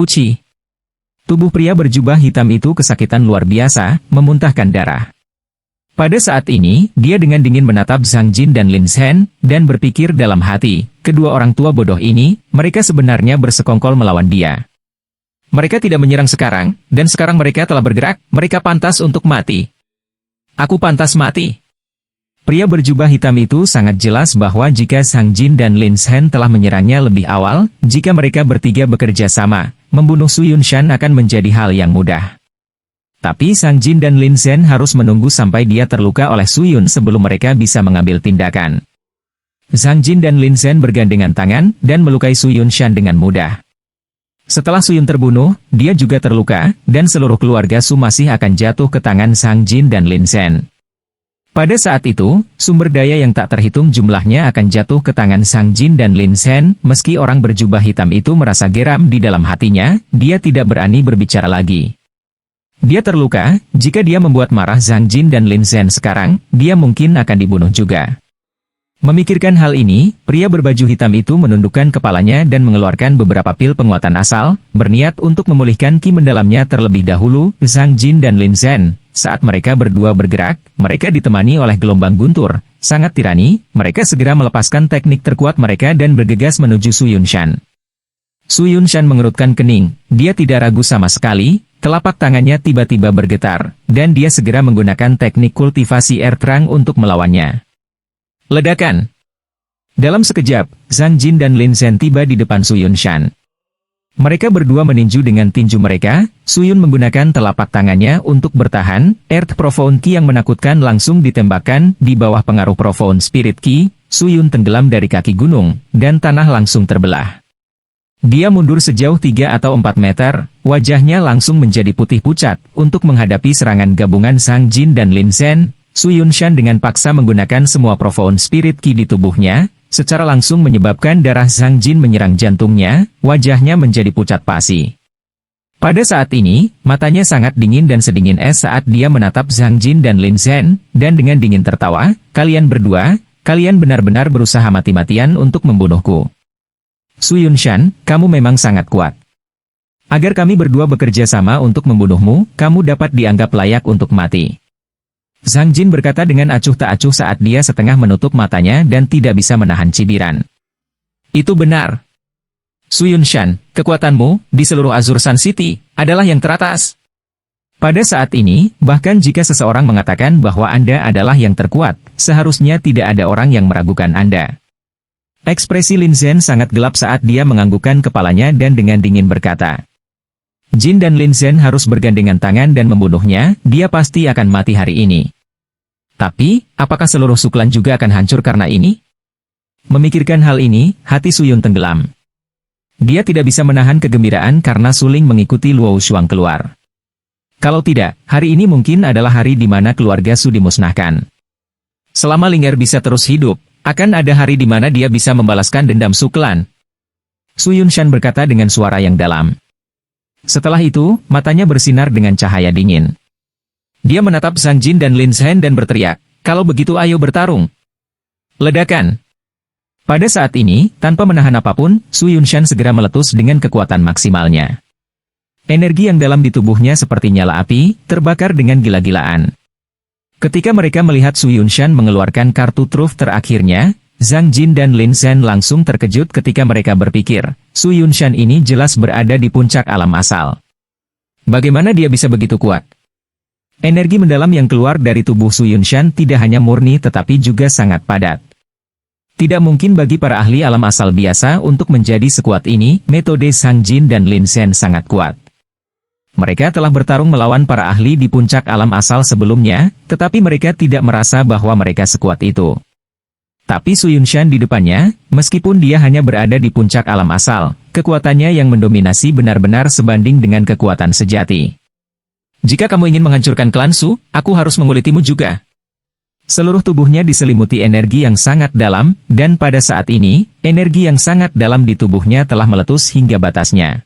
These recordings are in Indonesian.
Puci. Tubuh pria berjubah hitam itu kesakitan luar biasa, memuntahkan darah. Pada saat ini, dia dengan dingin menatap Zhang Jin dan Lin Zhen, dan berpikir dalam hati, kedua orang tua bodoh ini, mereka sebenarnya bersekongkol melawan dia. Mereka tidak menyerang sekarang, dan sekarang mereka telah bergerak, mereka pantas untuk mati. Aku pantas mati. Pria berjubah hitam itu sangat jelas bahwa jika Zhang Jin dan Lin Zhen telah menyerangnya lebih awal, jika mereka bertiga bekerja sama, membunuh Su Yunshan akan menjadi hal yang mudah. Tapi Zhang Jin dan Lin Zhen harus menunggu sampai dia terluka oleh Su Yun sebelum mereka bisa mengambil tindakan. Zhang Jin dan Lin Zhen bergandengan tangan dan melukai Su Yunshan dengan mudah. Setelah Su Yun terbunuh, dia juga terluka, dan seluruh keluarga Su masih akan jatuh ke tangan Zhang Jin dan Lin Zhen. Pada saat itu, sumber daya yang tak terhitung jumlahnya akan jatuh ke tangan Zhang Jin dan Lin Zhen. Meski orang berjubah hitam itu merasa geram di dalam hatinya, dia tidak berani berbicara lagi. Dia terluka, jika dia membuat marah Zhang Jin dan Lin Zhen sekarang, dia mungkin akan dibunuh juga. Memikirkan hal ini, pria berbaju hitam itu menundukkan kepalanya dan mengeluarkan beberapa pil penguatan asal, berniat untuk memulihkan ki mendalamnya terlebih dahulu. Zhang Jin dan Lin Zhen, saat mereka berdua bergerak, mereka ditemani oleh gelombang guntur. Sangat tirani, mereka segera melepaskan teknik terkuat mereka dan bergegas menuju Su Yunshan. Su Yunshan mengerutkan kening, dia tidak ragu sama sekali. Telapak tangannya tiba-tiba bergetar, dan dia segera menggunakan teknik kultivasi air terang untuk melawannya. Ledakan! Dalam sekejap, Zhang Jin dan Lin Zhen tiba di depan Su Yunshan. Mereka berdua meninju dengan tinju mereka. Su Yun menggunakan telapak tangannya untuk bertahan. Earth Profound Ki yang menakutkan langsung ditembakkan di bawah pengaruh Profound Spirit Ki. Su Yun tenggelam dari kaki gunung, dan tanah langsung terbelah. Dia mundur sejauh 3 atau 4 meter, wajahnya langsung menjadi putih pucat. Untuk menghadapi serangan gabungan Zhang Jin dan Lin Zhen, Su Yunshan dengan paksa menggunakan semua Profound Spirit Ki di tubuhnya, secara langsung menyebabkan darah Zhang Jin menyerang jantungnya, wajahnya menjadi pucat pasi. Pada saat ini, matanya sangat dingin dan sedingin es saat dia menatap Zhang Jin dan Lin Zhen, dan dengan dingin tertawa, kalian berdua, kalian benar-benar berusaha mati-matian untuk membunuhku. Su Yunshan, kamu memang sangat kuat. Agar kami berdua bekerja sama untuk membunuhmu, kamu dapat dianggap layak untuk mati. Zhang Jin berkata dengan acuh tak acuh saat dia setengah menutup matanya dan tidak bisa menahan cibiran. Itu benar. Su Yunshan, kekuatanmu, di seluruh Azure Sun City, adalah yang teratas. Pada saat ini, bahkan jika seseorang mengatakan bahwa Anda adalah yang terkuat, seharusnya tidak ada orang yang meragukan Anda. Ekspresi Lin Zhen sangat gelap saat dia menganggukkan kepalanya dan dengan dingin berkata, Jin dan Lin Zhen harus bergandengan tangan dan membunuhnya, dia pasti akan mati hari ini. Tapi, apakah seluruh Su Clan juga akan hancur karena ini? Memikirkan hal ini, hati Su Yun tenggelam. Dia tidak bisa menahan kegembiraan karena suling mengikuti Luo Shuang keluar. Kalau tidak, hari ini mungkin adalah hari di mana keluarga Su dimusnahkan. Selama Ling'er bisa terus hidup, akan ada hari di mana dia bisa membalaskan dendam Su Clan. Su Yunshan berkata dengan suara yang dalam. Setelah itu, matanya bersinar dengan cahaya dingin. Dia menatap Zhang Jin dan Lin Zhen dan berteriak, kalau begitu ayo bertarung. Ledakan. Pada saat ini, tanpa menahan apapun, Su Yunshan segera meletus dengan kekuatan maksimalnya. Energi yang dalam di tubuhnya seperti nyala api, terbakar dengan gila-gilaan. Ketika mereka melihat Su Yunshan mengeluarkan kartu truf terakhirnya, Zhang Jin dan Lin Zhen langsung terkejut ketika mereka berpikir, Su Yunshan ini jelas berada di puncak alam asal. Bagaimana dia bisa begitu kuat? Energi mendalam yang keluar dari tubuh Su Yunshan tidak hanya murni tetapi juga sangat padat. Tidak mungkin bagi para ahli alam asal biasa untuk menjadi sekuat ini. Metode Zhang Jin dan Lin Zhen sangat kuat. Mereka telah bertarung melawan para ahli di puncak alam asal sebelumnya, tetapi mereka tidak merasa bahwa mereka sekuat itu. Tapi Su Yunshan di depannya, meskipun dia hanya berada di puncak alam asal, kekuatannya yang mendominasi benar-benar sebanding dengan kekuatan sejati. Jika kamu ingin menghancurkan klan Su, aku harus mengulitimu juga. Seluruh tubuhnya diselimuti energi yang sangat dalam, dan pada saat ini, energi yang sangat dalam di tubuhnya telah meletus hingga batasnya.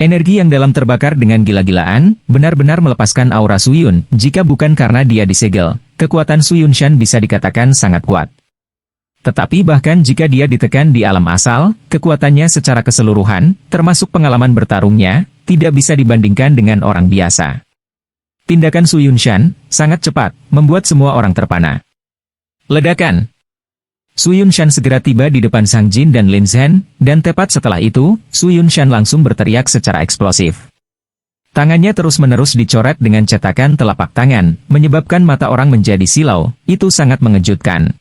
Energi yang dalam terbakar dengan gila-gilaan, benar-benar melepaskan aura Su Yun. Jika bukan karena dia disegel, kekuatan Su Yunshan bisa dikatakan sangat kuat. Tetapi bahkan jika dia ditekan di alam asal, kekuatannya secara keseluruhan, termasuk pengalaman bertarungnya, tidak bisa dibandingkan dengan orang biasa. Tindakan Su Yunshan sangat cepat, membuat semua orang terpana. Ledakan. Su Yunshan segera tiba di depan Zhang Jin dan Lin Zhen, dan tepat setelah itu, Su Yunshan langsung berteriak secara eksplosif. Tangannya terus-menerus dicoret dengan cetakan telapak tangan, menyebabkan mata orang menjadi silau. Itu sangat mengejutkan.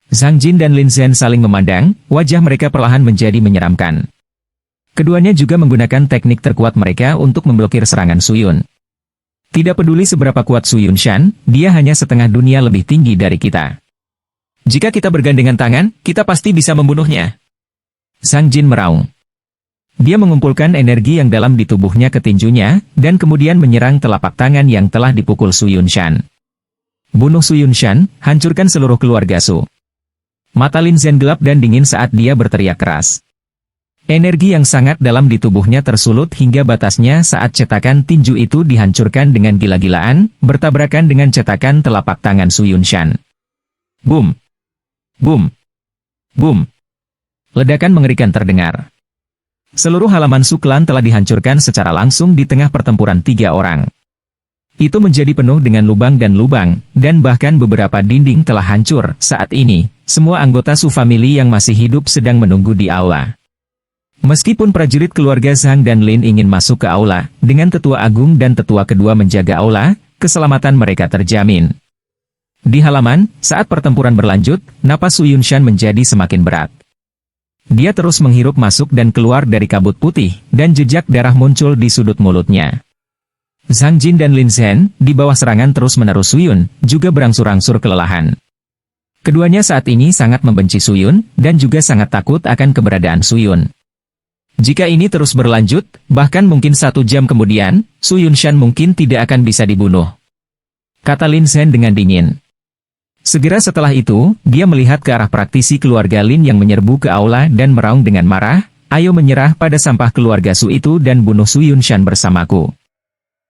Zhang Jin dan Lin Zhen saling memandang, wajah mereka perlahan menjadi menyeramkan. Keduanya juga menggunakan teknik terkuat mereka untuk memblokir serangan Su Yun. Tidak peduli seberapa kuat Su Yunshan, dia hanya setengah dunia lebih tinggi dari kita. Jika kita bergandengan tangan, kita pasti bisa membunuhnya. Zhang Jin meraung. Dia mengumpulkan energi yang dalam di tubuhnya ke tinjunya, dan kemudian menyerang telapak tangan yang telah dipukul Su Yunshan. Bunuh Su Yunshan, hancurkan seluruh keluarga Su. Mata Lin Zhen gelap dan dingin saat dia berteriak keras. Energi yang sangat dalam di tubuhnya tersulut hingga batasnya saat cetakan tinju itu dihancurkan dengan gila-gilaan, bertabrakan dengan cetakan telapak tangan Su Yunshan. Boom! Boom! Boom! Ledakan mengerikan terdengar. Seluruh halaman Su Clan telah dihancurkan secara langsung di tengah pertempuran 3 orang. Itu menjadi penuh dengan lubang, dan bahkan beberapa dinding telah hancur. Saat ini, semua anggota Su Family yang masih hidup sedang menunggu di aula. Meskipun prajurit keluarga Zhang dan Lin ingin masuk ke aula, dengan tetua agung dan tetua kedua menjaga aula, keselamatan mereka terjamin. Di halaman, saat pertempuran berlanjut, napas Su Yunshan menjadi semakin berat. Dia terus menghirup masuk dan keluar dari kabut putih, dan jejak darah muncul di sudut mulutnya. Zhang Jin dan Lin Zhen, di bawah serangan terus-menerus Su Yun, juga berangsur-angsur kelelahan. Keduanya saat ini sangat membenci Su Yun, dan juga sangat takut akan keberadaan Su Yun. Jika ini terus berlanjut, bahkan mungkin 1 jam kemudian, Su Yunshan mungkin tidak akan bisa dibunuh. Kata Lin Zhen dengan dingin. Segera setelah itu, dia melihat ke arah praktisi keluarga Lin yang menyerbu ke aula dan meraung dengan marah, "Ayo menyerah pada sampah keluarga Su itu dan bunuh Su Yunshan bersamaku."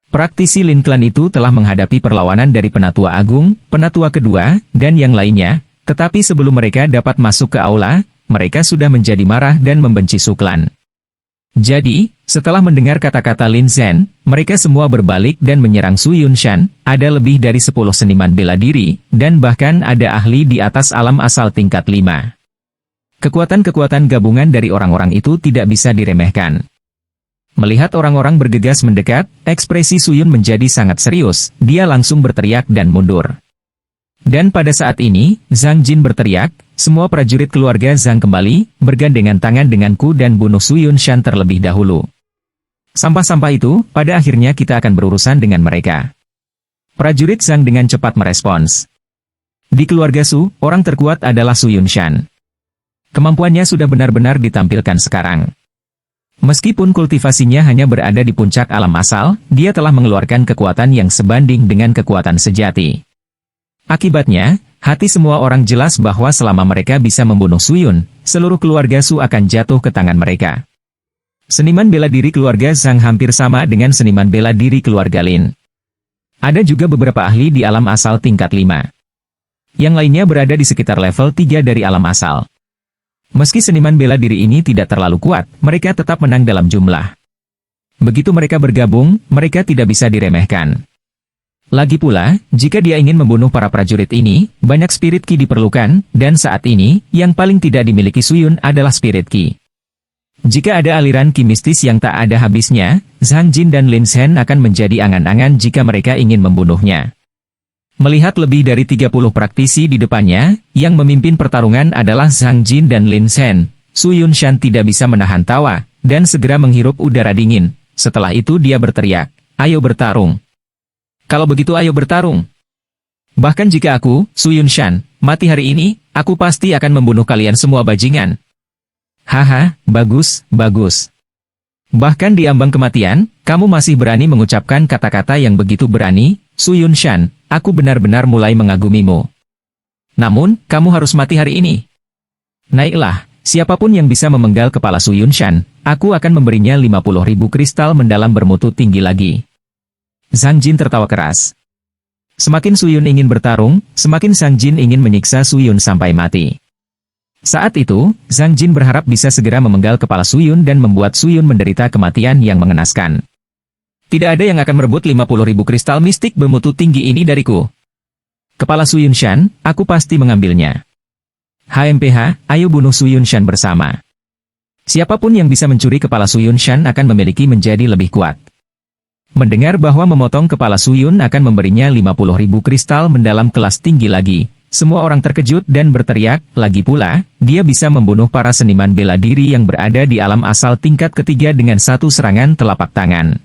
Praktisi Lin Clan itu telah menghadapi perlawanan dari Penatua Agung, Penatua Kedua, dan yang lainnya, tetapi sebelum mereka dapat masuk ke aula, mereka sudah menjadi marah dan membenci Su Clan. Jadi, setelah mendengar kata-kata Lin Zhen, mereka semua berbalik dan menyerang Su Yunshan. Ada lebih dari 10 seniman bela diri, dan bahkan ada ahli di atas alam asal tingkat 5. Kekuatan-kekuatan gabungan dari orang-orang itu tidak bisa diremehkan. Melihat orang-orang bergegas mendekat, ekspresi Su Yun menjadi sangat serius, dia langsung berteriak dan mundur. Dan pada saat ini, Zhang Jin berteriak, "Semua prajurit keluarga Zhang kembali, bergandengan tangan denganku dan bunuh Su Yunshan terlebih dahulu. Sampah-sampah itu, pada akhirnya kita akan berurusan dengan mereka." Prajurit Zhang dengan cepat merespons. Di keluarga Su, orang terkuat adalah Su Yunshan. Kemampuannya sudah benar-benar ditampilkan sekarang. Meskipun kultivasinya hanya berada di puncak alam asal, dia telah mengeluarkan kekuatan yang sebanding dengan kekuatan sejati. Akibatnya, hati semua orang jelas bahwa selama mereka bisa membunuh Su Yun, seluruh keluarga Su akan jatuh ke tangan mereka. Seniman bela diri keluarga Zhang hampir sama dengan seniman bela diri keluarga Lin. Ada juga beberapa ahli di alam asal tingkat 5. Yang lainnya berada di sekitar level 3 dari alam asal. Meski seniman bela diri ini tidak terlalu kuat, mereka tetap menang dalam jumlah. Begitu mereka bergabung, mereka tidak bisa diremehkan. Lagi pula, jika dia ingin membunuh para prajurit ini, banyak spirit ki diperlukan, dan saat ini, yang paling tidak dimiliki Su Yun adalah spirit ki. Jika ada aliran ki mistis yang tak ada habisnya, Zhang Jin dan Lin Zhen akan menjadi angan-angan jika mereka ingin membunuhnya. Melihat lebih dari 30 praktisi di depannya, yang memimpin pertarungan adalah Zhang Jin dan Lin Zhen, Su Yunshan tidak bisa menahan tawa, dan segera menghirup udara dingin. Setelah itu dia berteriak, "Ayo bertarung. Kalau begitu ayo bertarung. Bahkan jika aku, Su Yunshan, mati hari ini, aku pasti akan membunuh kalian semua bajingan." Haha, bagus, bagus. Bahkan di ambang kematian, kamu masih berani mengucapkan kata-kata yang begitu berani, Su Yunshan, aku benar-benar mulai mengagumimu. Namun, kamu harus mati hari ini. Naiklah, siapapun yang bisa memenggal kepala Su Yunshan, aku akan memberinya 50.000 kristal mendalam bermutu tinggi lagi. Zhang Jin tertawa keras. Semakin Su Yun ingin bertarung, semakin Zhang Jin ingin menyiksa Su Yun sampai mati. Saat itu, Zhang Jin berharap bisa segera memenggal kepala Suyun dan membuat Suyun menderita kematian yang mengenaskan. Tidak ada yang akan merebut 50.000 kristal mistik bermutu tinggi ini dariku. Kepala Suyun Shan, aku pasti mengambilnya. HMPH, ayo bunuh Suyun Shan bersama. Siapapun yang bisa mencuri kepala Suyun Shan akan memiliki menjadi lebih kuat. Mendengar bahwa memotong kepala Suyun akan memberinya 50.000 kristal mendalam kelas tinggi lagi, semua orang terkejut dan berteriak, lagi pula, dia bisa membunuh para seniman bela diri yang berada di alam asal tingkat ketiga dengan satu serangan telapak tangan.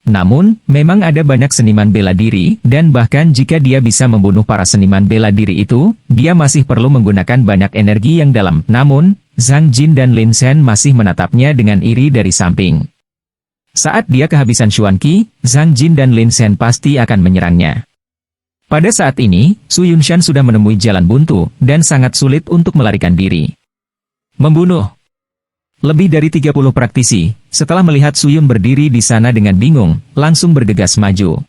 Namun, memang ada banyak seniman bela diri, dan bahkan jika dia bisa membunuh para seniman bela diri itu, dia masih perlu menggunakan banyak energi yang dalam. Namun, Zhang Jin dan Lin Shen masih menatapnya dengan iri dari samping. Saat dia kehabisan Xuan Qi, Zhang Jin dan Lin Shen pasti akan menyerangnya. Pada saat ini, Suyun Shan sudah menemui jalan buntu, dan sangat sulit untuk melarikan diri. Membunuh. Lebih dari 30 praktisi, setelah melihat Suyun berdiri di sana dengan bingung, langsung bergegas maju.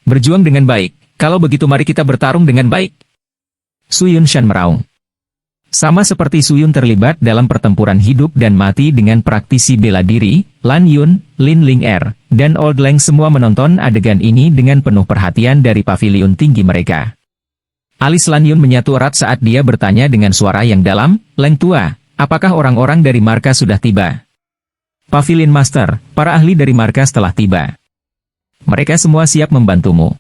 Berjuang dengan baik, kalau begitu mari kita bertarung dengan baik. Suyun Shan meraung. Sama seperti Suyun terlibat dalam pertempuran hidup dan mati dengan praktisi bela diri, Lan Yun, Lin Ling Er, dan Old Leng semua menonton adegan ini dengan penuh perhatian dari pavilion tinggi mereka. Alis Lan Yun menyatu erat saat dia bertanya dengan suara yang dalam, Leng Tua, apakah orang-orang dari markas sudah tiba? Pavilion Master, para ahli dari markas telah tiba. Mereka semua siap membantumu.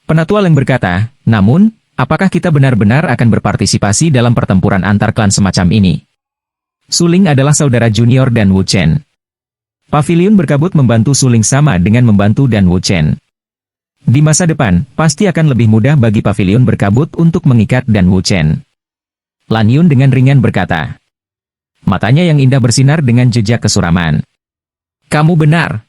Penatua Leng berkata, namun, apakah kita benar-benar akan berpartisipasi dalam pertempuran antar klan semacam ini? Suling adalah saudara junior dan Wu Chen. Pavilion berkabut membantu Suling sama dengan membantu dan Wu Chen. Di masa depan, pasti akan lebih mudah bagi Pavilion berkabut untuk mengikat dan Wu Chen. Lan Yun dengan ringan berkata. Matanya yang indah bersinar dengan jejak kesuraman. Kamu benar.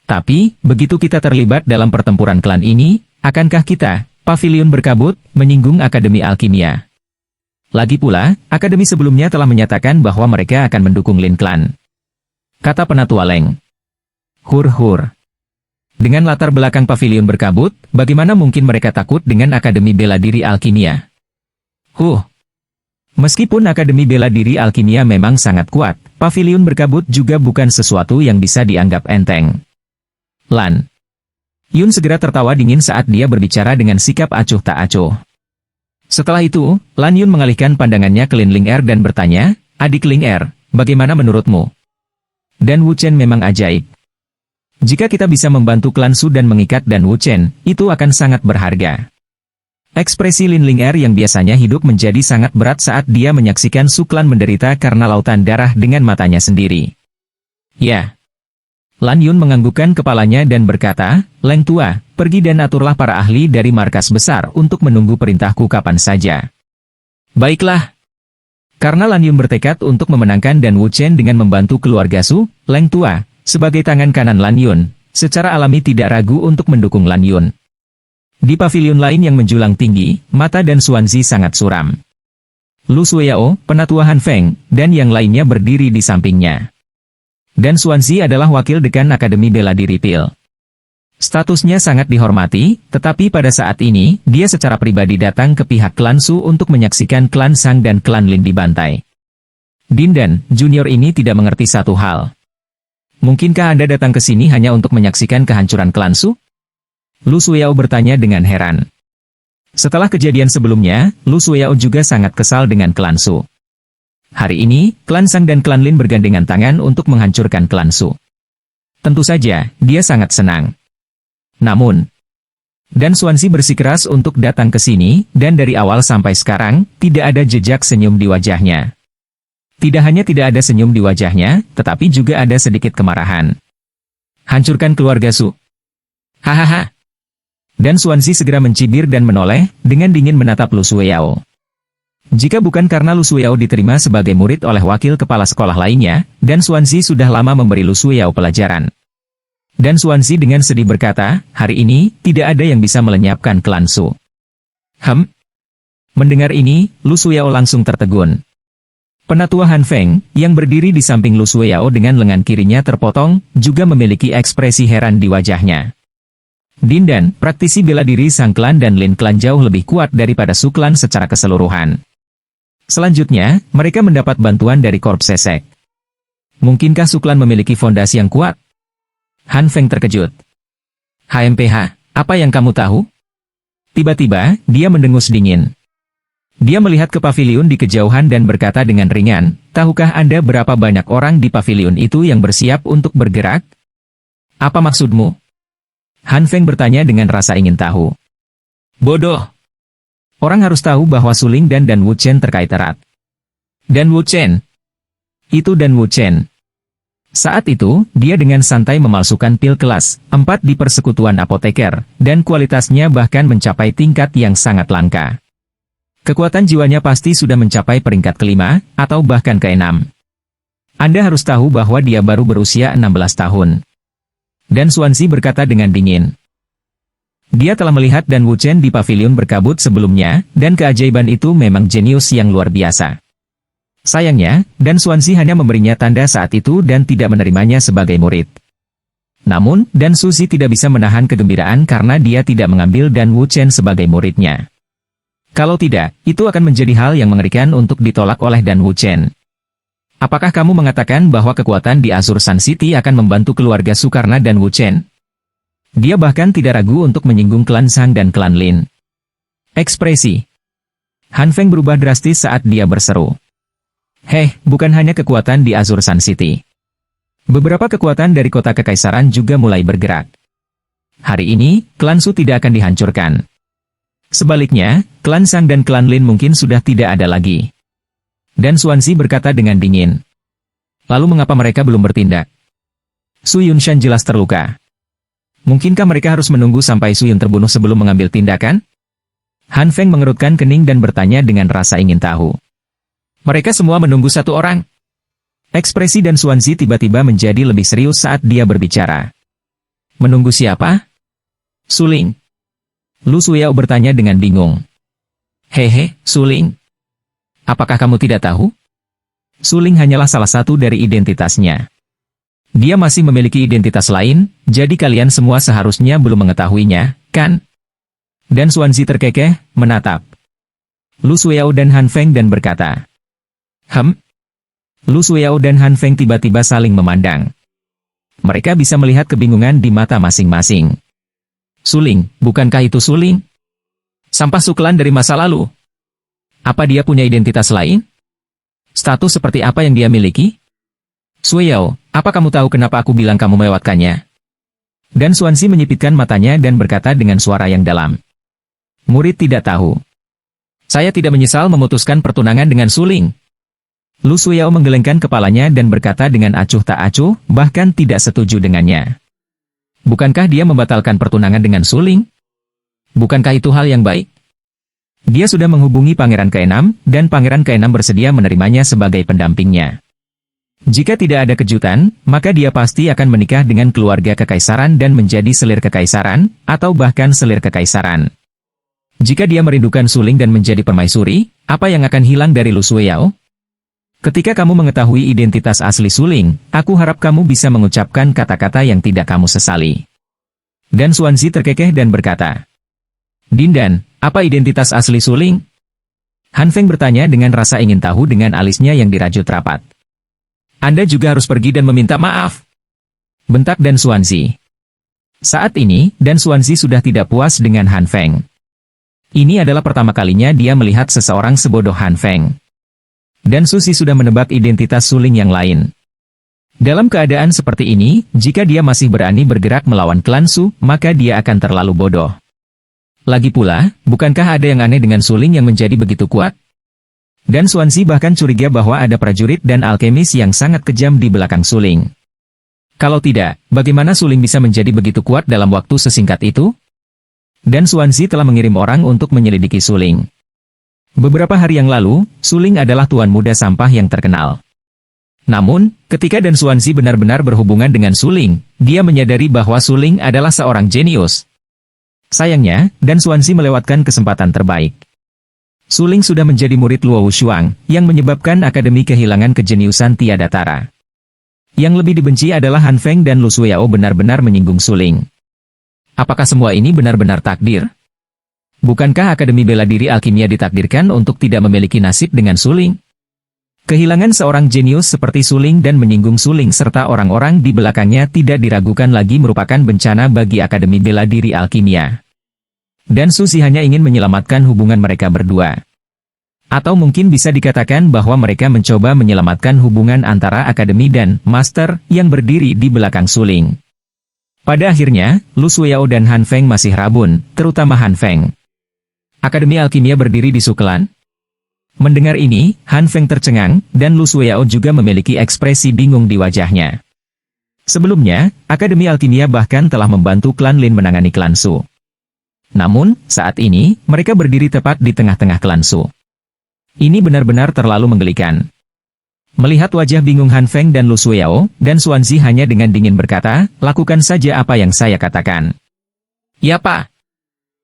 Tapi, begitu kita terlibat dalam pertempuran klan ini, akankah kita, Pavilion berkabut, menyinggung Akademi Alkimia? Lagi pula, Akademi sebelumnya telah menyatakan bahwa mereka akan mendukung Lin Clan. Kata Penatua Leng. Hur-hur. Dengan latar belakang Pavilion berkabut, bagaimana mungkin mereka takut dengan Akademi Bela Diri Alkimia? Meskipun Akademi Bela Diri Alkimia memang sangat kuat, Pavilion berkabut juga bukan sesuatu yang bisa dianggap enteng. Lan Yun segera tertawa dingin saat dia berbicara dengan sikap acuh tak acuh. Setelah itu, Lan Yun mengalihkan pandangannya ke Lin Ling Er dan bertanya, adik Ling Er, bagaimana menurutmu? Dan Wu Chen memang ajaib. Jika kita bisa membantu klan Su dan mengikat dan Wu Chen, itu akan sangat berharga. Ekspresi Lin Ling Er yang biasanya hidup menjadi sangat berat saat dia menyaksikan Su Clan menderita karena lautan darah dengan matanya sendiri. Ya. Lan Yun menganggukkan kepalanya dan berkata, Leng Tua, pergi dan aturlah para ahli dari markas besar untuk menunggu perintahku kapan saja. Baiklah. Karena Lan Yun bertekad untuk memenangkan dan Wu Chen dengan membantu keluarga Su, Leng Tua, sebagai tangan kanan Lan Yun, secara alami tidak ragu untuk mendukung Lan Yun. Di pavilion lain yang menjulang tinggi, mata dan Xuanzi sangat suram. Lu Sueyao, Penatua Han Feng, dan yang lainnya berdiri di sampingnya. Dan Xuanzi adalah wakil dekan Akademi Bela Diri Pil. Statusnya sangat dihormati, tetapi pada saat ini, dia secara pribadi datang ke pihak klan Su untuk menyaksikan klan Sang dan klan Lin dibantai. Dindan, junior ini tidak mengerti satu hal. Mungkinkah Anda datang ke sini hanya untuk menyaksikan kehancuran klan Su? Lu Suyao bertanya dengan heran. Setelah kejadian sebelumnya, Lu Suyao juga sangat kesal dengan klan Su. Hari ini, klan Sang dan klan Lin bergandengan tangan untuk menghancurkan klan Su. Tentu saja, dia sangat senang. Namun, dan Xuanzi bersikeras untuk datang ke sini, dan dari awal sampai sekarang, tidak ada jejak senyum di wajahnya. Tidak hanya tidak ada senyum di wajahnya, tetapi juga ada sedikit kemarahan. Hancurkan keluarga Su. Hahaha. Dan Xuanzi segera mencibir dan menoleh, dengan dingin menatap Lu Suyao. Jika bukan karena Lu Suyao diterima sebagai murid oleh wakil kepala sekolah lainnya, dan Xuanzi sudah lama memberi Lu Suyao pelajaran. Dan Xuanzi dengan sedih berkata, hari ini, tidak ada yang bisa melenyapkan klan Su. Mendengar ini, Lu Suyao langsung tertegun. Penatua Han Feng, yang berdiri di samping Lu Suyao dengan lengan kirinya terpotong, juga memiliki ekspresi heran di wajahnya. Dindan, praktisi bela diri Sang Klan dan Lin Klan jauh lebih kuat daripada Su Klan secara keseluruhan. Selanjutnya, mereka mendapat bantuan dari Korps Sesek. Mungkinkah Suklan memiliki fondasi yang kuat? Han Feng terkejut. HMPH, apa yang kamu tahu? Tiba-tiba, dia mendengus dingin. Dia melihat ke paviliun di kejauhan dan berkata dengan ringan, tahukah Anda berapa banyak orang di paviliun itu yang bersiap untuk bergerak? Apa maksudmu? Han Feng bertanya dengan rasa ingin tahu. Bodoh. Orang harus tahu bahwa Suling dan Dan Wuchen terkait erat. Dan Wuchen. Itu Dan Wuchen. Saat itu, dia dengan santai memalsukan pil kelas 4 di persekutuan apoteker, dan kualitasnya bahkan mencapai tingkat yang sangat langka. Kekuatan jiwanya pasti sudah mencapai peringkat kelima, atau bahkan keenam. Anda harus tahu bahwa dia baru berusia 16 tahun. Dan Xuanzi berkata dengan dingin. Dia telah melihat Dan Wuchen di paviliun berkabut sebelumnya, dan keajaiban itu memang jenius yang luar biasa. Sayangnya, Dan Xuanzi hanya memberinya tanda saat itu dan tidak menerimanya sebagai murid. Namun, Dan Suzi tidak bisa menahan kegembiraan karena dia tidak mengambil Dan Wuchen sebagai muridnya. Kalau tidak, itu akan menjadi hal yang mengerikan untuk ditolak oleh Dan Wuchen. Apakah kamu mengatakan bahwa kekuatan di Azure Sun City akan membantu keluarga Sukarna dan Wuchen? Dia bahkan tidak ragu untuk menyinggung klan Zhang dan klan Lin. Ekspresi Han Feng berubah drastis saat dia berseru. Heh, bukan hanya kekuatan di Azure Sun City. Beberapa kekuatan dari kota kekaisaran juga mulai bergerak. Hari ini, klan Su tidak akan dihancurkan. Sebaliknya, klan Zhang dan klan Lin mungkin sudah tidak ada lagi. Dan Xuanzi berkata dengan dingin. Lalu mengapa mereka belum bertindak? Su Yunshan jelas terluka. Mungkinkah mereka harus menunggu sampai Su Yun terbunuh sebelum mengambil tindakan? Han Feng mengerutkan kening dan bertanya dengan rasa ingin tahu. Mereka semua menunggu satu orang. Ekspresi Dan Xuanzi tiba-tiba menjadi lebih serius saat dia berbicara. Menunggu siapa? Suling. Lu Suyao bertanya dengan bingung. Hehe, Suling. Apakah kamu tidak tahu? Suling hanyalah salah satu dari identitasnya. Dia masih memiliki identitas lain, jadi kalian semua seharusnya belum mengetahuinya, kan? Dan Xuanzi terkekeh, menatap Lu Suyao dan Han Feng dan berkata. Lu Suyao dan Han Feng tiba-tiba saling memandang. Mereka bisa melihat kebingungan di mata masing-masing. Suling, bukankah itu Suling? Sampah Suklan dari masa lalu. Apa dia punya identitas lain? Status seperti apa yang dia miliki? Suyao, apa kamu tahu kenapa aku bilang kamu melewatkannya? Dan Xuanzi menyipitkan matanya dan berkata dengan suara yang dalam. Murid tidak tahu. Saya tidak menyesal memutuskan pertunangan dengan Suling. Lu Suyao menggelengkan kepalanya dan berkata dengan acuh tak acuh, bahkan tidak setuju dengannya. Bukankah dia membatalkan pertunangan dengan Suling? Bukankah itu hal yang baik? Dia sudah menghubungi Pangeran ke-6, dan Pangeran ke-6 bersedia menerimanya sebagai pendampingnya. Jika tidak ada kejutan, maka dia pasti akan menikah dengan keluarga kekaisaran dan menjadi selir kekaisaran, atau bahkan selir kekaisaran. Jika dia merindukan Suling dan menjadi permaisuri, apa yang akan hilang dari Lu Suyao? Ketika kamu mengetahui identitas asli Suling, aku harap kamu bisa mengucapkan kata-kata yang tidak kamu sesali. Dan Xuanzi terkekeh dan berkata, Dindan, apa identitas asli Suling? Han Feng bertanya dengan rasa ingin tahu dengan alisnya yang dirajut rapat. Anda juga harus pergi dan meminta maaf. Bentak Dan Xuanzi. Saat ini, Dan Xuanzi sudah tidak puas dengan Han Feng. Ini adalah pertama kalinya dia melihat seseorang sebodoh Han Feng. Dan Susi sudah menebak identitas Suling yang lain. Dalam keadaan seperti ini, jika dia masih berani bergerak melawan klan Su, maka dia akan terlalu bodoh. Lagi pula, bukankah ada yang aneh dengan Suling yang menjadi begitu kuat? Dan Xuanzi bahkan curiga bahwa ada prajurit dan alkemis yang sangat kejam di belakang Suling. Kalau tidak, bagaimana Suling bisa menjadi begitu kuat dalam waktu sesingkat itu? Dan Xuanzi telah mengirim orang untuk menyelidiki Suling. Beberapa hari yang lalu, Suling adalah tuan muda sampah yang terkenal. Namun, ketika Dan Xuanzi benar-benar berhubungan dengan Suling, dia menyadari bahwa Suling adalah seorang jenius. Sayangnya, Dan Xuanzi melewatkan kesempatan terbaik. Suling sudah menjadi murid Luo Wushuang, yang menyebabkan akademi kehilangan kejeniusan tiada tara. Yang lebih dibenci adalah Han Feng dan Lu Suyao benar-benar menyinggung Suling. Apakah semua ini benar-benar takdir? Bukankah Akademi Bela Diri Alkimia ditakdirkan untuk tidak memiliki nasib dengan Suling? Kehilangan seorang jenius seperti Suling dan menyinggung Suling serta orang-orang di belakangnya tidak diragukan lagi merupakan bencana bagi Akademi Bela Diri Alkimia. Dan Suzy hanya ingin menyelamatkan hubungan mereka berdua. Atau mungkin bisa dikatakan bahwa mereka mencoba menyelamatkan hubungan antara Akademi dan Master yang berdiri di belakang Suling. Pada akhirnya, Lu Shueyao dan Han Feng masih rabun, terutama Han Feng. Akademi Alkimia berdiri di Suklan? Mendengar ini, Han Feng tercengang, dan Lu Shueyao juga memiliki ekspresi bingung di wajahnya. Sebelumnya, Akademi Alkimia bahkan telah membantu klan Lin menangani klan Su. Namun, saat ini, mereka berdiri tepat di tengah-tengah klan Su. Ini benar-benar terlalu menggelikan. Melihat wajah bingung Han Feng dan Lu Shueyao, dan Xuanzi hanya dengan dingin berkata, lakukan saja apa yang saya katakan. Ya Pak.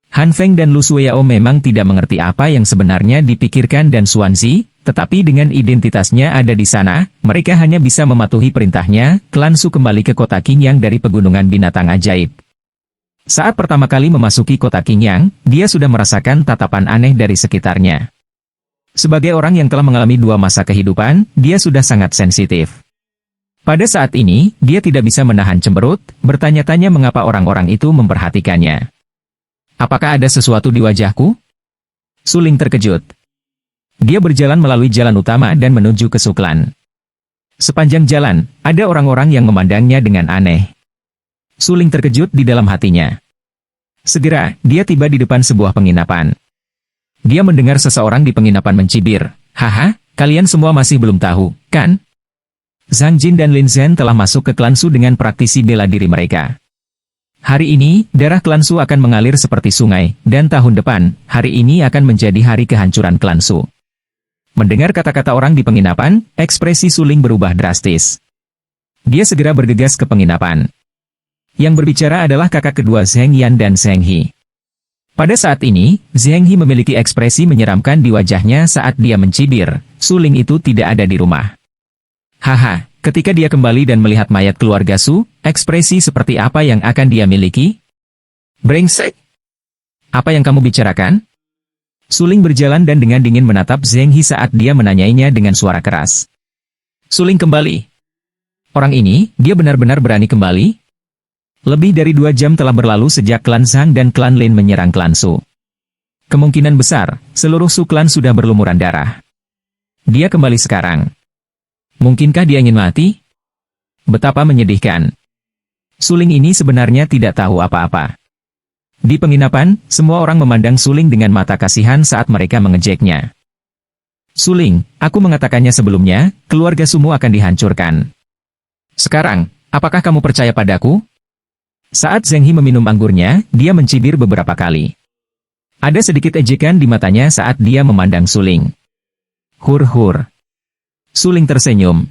Han Feng dan Lu Shueyao memang tidak mengerti apa yang sebenarnya dipikirkan dan Xuanzi, tetapi dengan identitasnya ada di sana, mereka hanya bisa mematuhi perintahnya. Klan Su kembali ke kota Qingyang dari pegunungan binatang ajaib. Saat pertama kali memasuki kota Qingyang, dia sudah merasakan tatapan aneh dari sekitarnya. Sebagai orang yang telah mengalami dua masa kehidupan, dia sudah sangat sensitif. Pada saat ini, dia tidak bisa menahan cemberut, bertanya-tanya mengapa orang-orang itu memperhatikannya. Apakah ada sesuatu di wajahku? Suling terkejut. Dia berjalan melalui jalan utama dan menuju ke Suklan. Sepanjang jalan, ada orang-orang yang memandangnya dengan aneh. Suling terkejut di dalam hatinya. Segera, dia tiba di depan sebuah penginapan. Dia mendengar seseorang di penginapan mencibir. Haha, kalian semua masih belum tahu, kan? Zhang Jin dan Lin Zhen telah masuk ke klan Su dengan praktisi bela diri mereka. Hari ini, darah klan Su akan mengalir seperti sungai, dan tahun depan, hari ini akan menjadi hari kehancuran klan Su. Mendengar kata-kata orang di penginapan, ekspresi Suling berubah drastis. Dia segera bergegas ke penginapan. Yang berbicara adalah kakak kedua Zheng Yan dan Zheng He. Pada saat ini, Zheng He memiliki ekspresi menyeramkan di wajahnya saat dia mencibir, Suling itu tidak ada di rumah. Haha. Ketika dia kembali dan melihat mayat keluarga Su, ekspresi seperti apa yang akan dia miliki? Brengsek! Apa yang kamu bicarakan? Suling berjalan dan dengan dingin menatap Zheng He saat dia menanyainya dengan suara keras. Suling kembali. Orang ini, dia benar-benar berani kembali? Lebih dari 2 jam telah berlalu sejak klan Zhang dan klan Lin menyerang klan Su. Kemungkinan besar, seluruh Su klan sudah berlumuran darah. Dia kembali sekarang. Mungkinkah dia ingin mati? Betapa menyedihkan. Suling ini sebenarnya tidak tahu apa-apa. Di penginapan, semua orang memandang Suling dengan mata kasihan saat mereka mengejeknya. Suling, aku mengatakannya sebelumnya, keluarga Sumu akan dihancurkan. Sekarang, apakah kamu percaya padaku? Saat Zheng He meminum anggurnya, dia mencibir beberapa kali. Ada sedikit ejekan di matanya saat dia memandang Suling. Hur-hur. Suling tersenyum.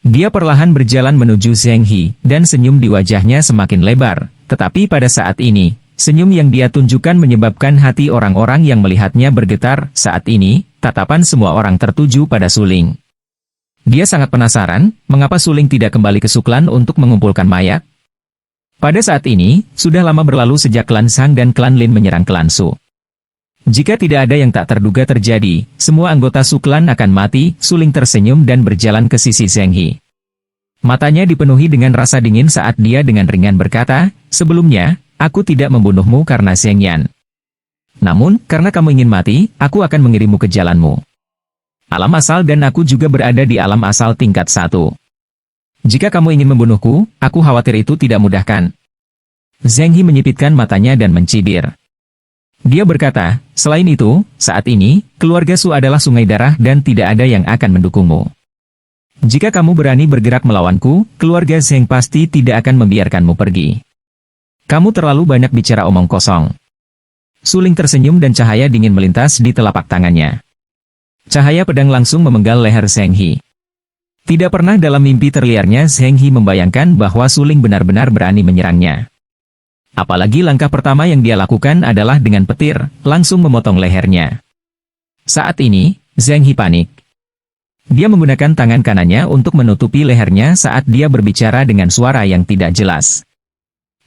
Dia perlahan berjalan menuju Zheng He, dan senyum di wajahnya semakin lebar, tetapi pada saat ini, senyum yang dia tunjukkan menyebabkan hati orang-orang yang melihatnya bergetar. Saat ini, tatapan semua orang tertuju pada Suling. Dia sangat penasaran, mengapa Suling tidak kembali ke Suklan untuk mengumpulkan mayat? Pada saat ini, sudah lama berlalu sejak klan Zhang dan klan Lin menyerang klan Su. Jika tidak ada yang tak terduga terjadi, semua anggota Su klan akan mati. Suling tersenyum dan berjalan ke sisi Zheng He. Matanya dipenuhi dengan rasa dingin saat dia dengan ringan berkata, sebelumnya, aku tidak membunuhmu karena Zheng Yan. Namun, karena kamu ingin mati, aku akan mengirimmu ke jalanmu. Alam asal dan aku juga berada di alam asal tingkat 1. Jika kamu ingin membunuhku, aku khawatir itu tidak mudah kan? Zheng He menyipitkan matanya dan mencibir. Dia berkata, selain itu, saat ini, keluarga Su adalah sungai darah dan tidak ada yang akan mendukungmu. Jika kamu berani bergerak melawanku, keluarga Zheng pasti tidak akan membiarkanmu pergi. Kamu terlalu banyak bicara omong kosong. Suling tersenyum dan cahaya dingin melintas di telapak tangannya. Cahaya pedang langsung memenggal leher Zheng He. Tidak pernah dalam mimpi terliarnya Zheng He membayangkan bahwa Suling benar-benar berani menyerangnya. Apalagi langkah pertama yang dia lakukan adalah dengan petir, langsung memotong lehernya. Saat ini, Zheng He panik. Dia menggunakan tangan kanannya untuk menutupi lehernya saat dia berbicara dengan suara yang tidak jelas.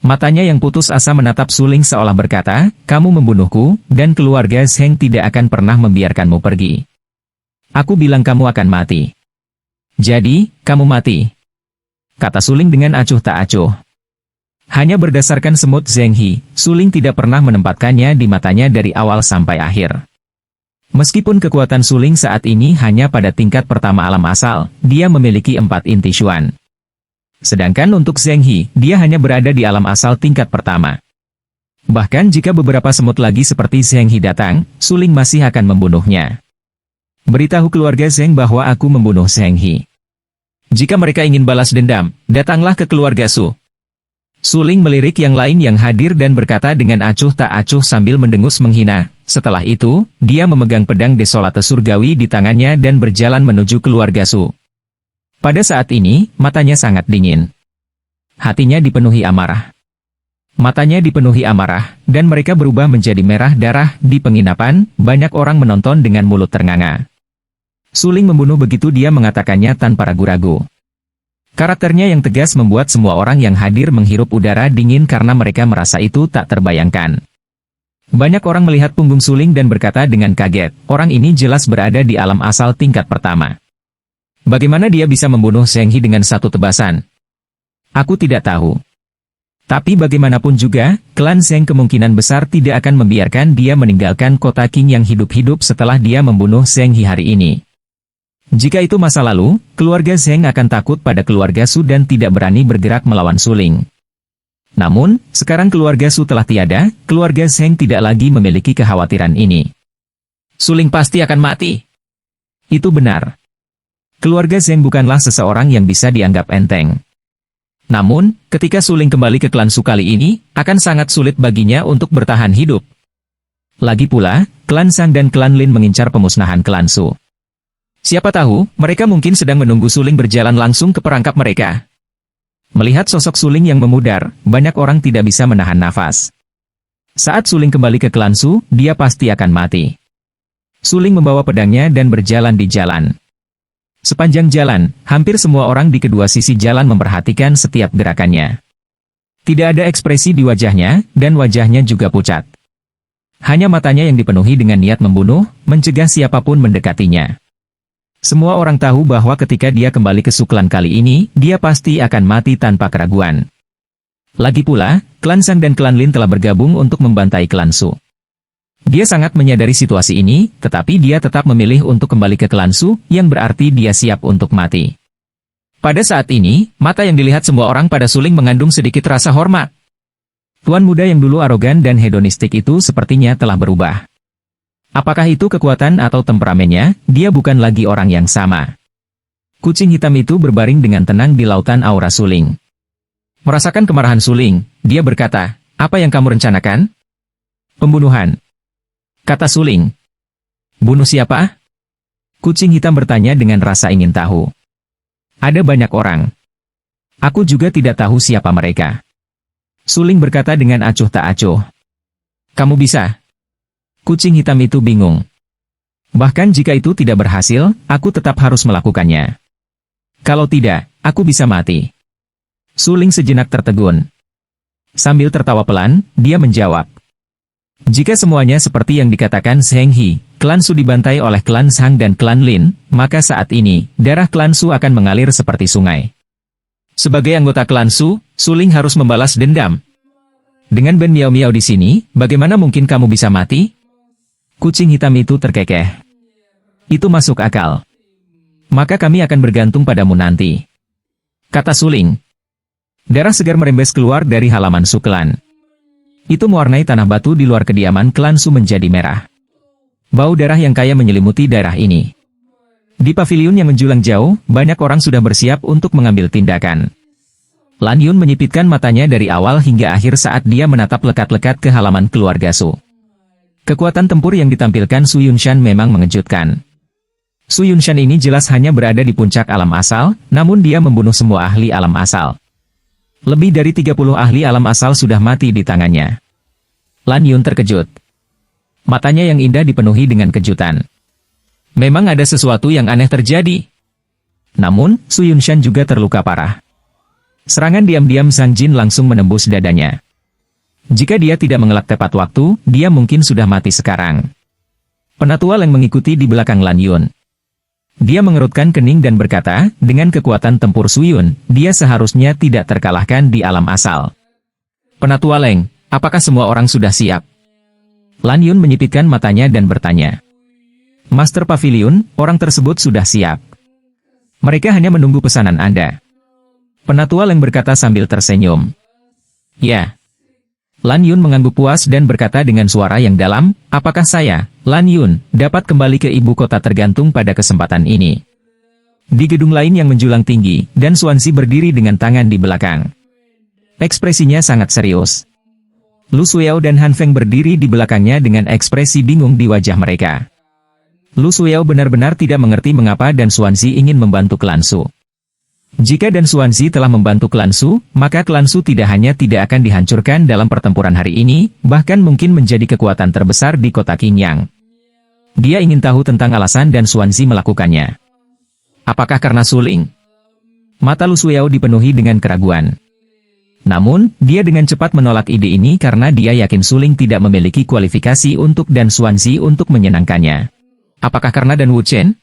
Matanya yang putus asa menatap Suling seolah berkata, kamu membunuhku, dan keluarga Zheng tidak akan pernah membiarkanmu pergi. Aku bilang kamu akan mati. Jadi, kamu mati. Kata Suling dengan acuh tak acuh. Hanya berdasarkan semut Zheng He, Suling tidak pernah menempatkannya di matanya dari awal sampai akhir. Meskipun kekuatan Suling saat ini hanya pada tingkat pertama alam asal, dia memiliki 4 inti Xuan. Sedangkan untuk Zheng He, dia hanya berada di alam asal tingkat pertama. Bahkan jika beberapa semut lagi seperti Zheng He datang, Suling masih akan membunuhnya. Beritahu keluarga Zheng bahwa aku membunuh Zheng He. Jika mereka ingin balas dendam, datanglah ke keluarga Su. Suling melirik yang lain yang hadir dan berkata dengan acuh tak acuh sambil mendengus menghina. Setelah itu, dia memegang pedang desolate surgawi di tangannya dan berjalan menuju keluarga Su. Pada saat ini, matanya sangat dingin. Hatinya dipenuhi amarah. Matanya dipenuhi amarah, dan mereka berubah menjadi merah darah. Di penginapan, banyak orang menonton dengan mulut ternganga. Suling membunuh begitu dia mengatakannya tanpa ragu-ragu. Karakternya yang tegas membuat semua orang yang hadir menghirup udara dingin karena mereka merasa itu tak terbayangkan. Banyak orang melihat punggung Suling dan berkata dengan kaget, orang ini jelas berada di alam asal tingkat pertama. Bagaimana dia bisa membunuh Zheng He dengan satu tebasan? Aku tidak tahu. Tapi bagaimanapun juga, klan Zheng kemungkinan besar tidak akan membiarkan dia meninggalkan kota Qing yang hidup-hidup setelah dia membunuh Zheng He hari ini. Jika itu masa lalu, keluarga Zheng akan takut pada keluarga Su dan tidak berani bergerak melawan Suling. Namun, sekarang keluarga Su telah tiada, keluarga Zheng tidak lagi memiliki kekhawatiran ini. Suling pasti akan mati. Itu benar. Keluarga Zheng bukanlah seseorang yang bisa dianggap enteng. Namun, ketika Suling kembali ke klan Su kali ini, akan sangat sulit baginya untuk bertahan hidup. Lagi pula, klan Sang dan klan Lin mengincar pemusnahan klan Su. Siapa tahu, mereka mungkin sedang menunggu Suling berjalan langsung ke perangkap mereka. Melihat sosok Suling yang memudar, banyak orang tidak bisa menahan nafas. Saat Suling kembali ke klan Su, dia pasti akan mati. Suling membawa pedangnya dan berjalan di jalan. Sepanjang jalan, hampir semua orang di kedua sisi jalan memperhatikan setiap gerakannya. Tidak ada ekspresi di wajahnya, dan wajahnya juga pucat. Hanya matanya yang dipenuhi dengan niat membunuh, mencegah siapapun mendekatinya. Semua orang tahu bahwa ketika dia kembali ke Su klan kali ini, dia pasti akan mati tanpa keraguan. Lagi pula, klan Sang dan klan Lin telah bergabung untuk membantai klan Su. Dia sangat menyadari situasi ini, tetapi dia tetap memilih untuk kembali ke klan Su, yang berarti dia siap untuk mati. Pada saat ini, mata yang dilihat semua orang pada Suling mengandung sedikit rasa hormat. Tuan muda yang dulu arogan dan hedonistik itu sepertinya telah berubah. Apakah itu kekuatan atau temperamennya, dia bukan lagi orang yang sama. Kucing hitam itu berbaring dengan tenang di lautan aura Suling. Merasakan kemarahan Suling, dia berkata, apa yang kamu rencanakan? Pembunuhan. Kata Suling. Bunuh siapa? Kucing hitam bertanya dengan rasa ingin tahu. Ada banyak orang. Aku juga tidak tahu siapa mereka. Suling berkata dengan acuh tak acuh. Kamu bisa. Kucing hitam itu bingung. Bahkan jika itu tidak berhasil, aku tetap harus melakukannya. Kalau tidak, aku bisa mati. Suling sejenak tertegun. Sambil tertawa pelan, dia menjawab. Jika semuanya seperti yang dikatakan Zheng He, klan Su dibantai oleh klan Sang dan klan Lin, maka saat ini, darah klan Su akan mengalir seperti sungai. Sebagai anggota klan Su, Suling harus membalas dendam. Dengan Ben Miao Miao di sini, bagaimana mungkin kamu bisa mati? Kucing hitam itu terkekeh. Itu masuk akal. Maka kami akan bergantung padamu nanti. Kata Suling. Darah segar merembes keluar dari halaman Su klan. Itu mewarnai tanah batu di luar kediaman klan Su menjadi merah. Bau darah yang kaya menyelimuti daerah ini. Di pavilion yang menjulang jauh, banyak orang sudah bersiap untuk mengambil tindakan. Lan Yun menyipitkan matanya dari awal hingga akhir saat dia menatap lekat-lekat ke halaman keluarga Su. Kekuatan tempur yang ditampilkan Su Yunshan memang mengejutkan. Su Yunshan ini jelas hanya berada di puncak alam asal, namun dia membunuh semua ahli alam asal. Lebih dari 30 ahli alam asal sudah mati di tangannya. Lan Yun terkejut. Matanya yang indah dipenuhi dengan kejutan. Memang ada sesuatu yang aneh terjadi. Namun, Su Yunshan juga terluka parah. Serangan diam-diam Zhang Jin langsung menembus dadanya. Jika dia tidak mengelak tepat waktu, dia mungkin sudah mati sekarang. Penatua Leng mengikuti di belakang Lan Yun. Dia mengerutkan kening dan berkata, dengan kekuatan tempur Su Yun, dia seharusnya tidak terkalahkan di alam asal. Penatua Leng, apakah semua orang sudah siap? Lan Yun menyipitkan matanya dan bertanya. Master Pavilion, orang tersebut sudah siap. Mereka hanya menunggu pesanan Anda. Penatua Leng berkata sambil tersenyum. Ya. Lan Yun mengangguk puas dan berkata dengan suara yang dalam, apakah saya, Lan Yun, dapat kembali ke ibu kota tergantung pada kesempatan ini. Di gedung lain yang menjulang tinggi, dan Xuanzi berdiri dengan tangan di belakang. Ekspresinya sangat serius. Lu Suyao dan Han Feng berdiri di belakangnya dengan ekspresi bingung di wajah mereka. Lu Suyao benar-benar tidak mengerti mengapa dan Xuanzi ingin membantu klan Su. Jika dan Xuanzi telah membantu klan Su, maka klan Su tidak hanya tidak akan dihancurkan dalam pertempuran hari ini, bahkan mungkin menjadi kekuatan terbesar di kota Qingyang. Dia ingin tahu tentang alasan dan Xuanzi melakukannya. Apakah karena Suling? Mata Lu Suyao dipenuhi dengan keraguan. Namun, dia dengan cepat menolak ide ini karena dia yakin Suling tidak memiliki kualifikasi untuk dan Xuanzi untuk menyenangkannya. Apakah karena dan Wu Chen?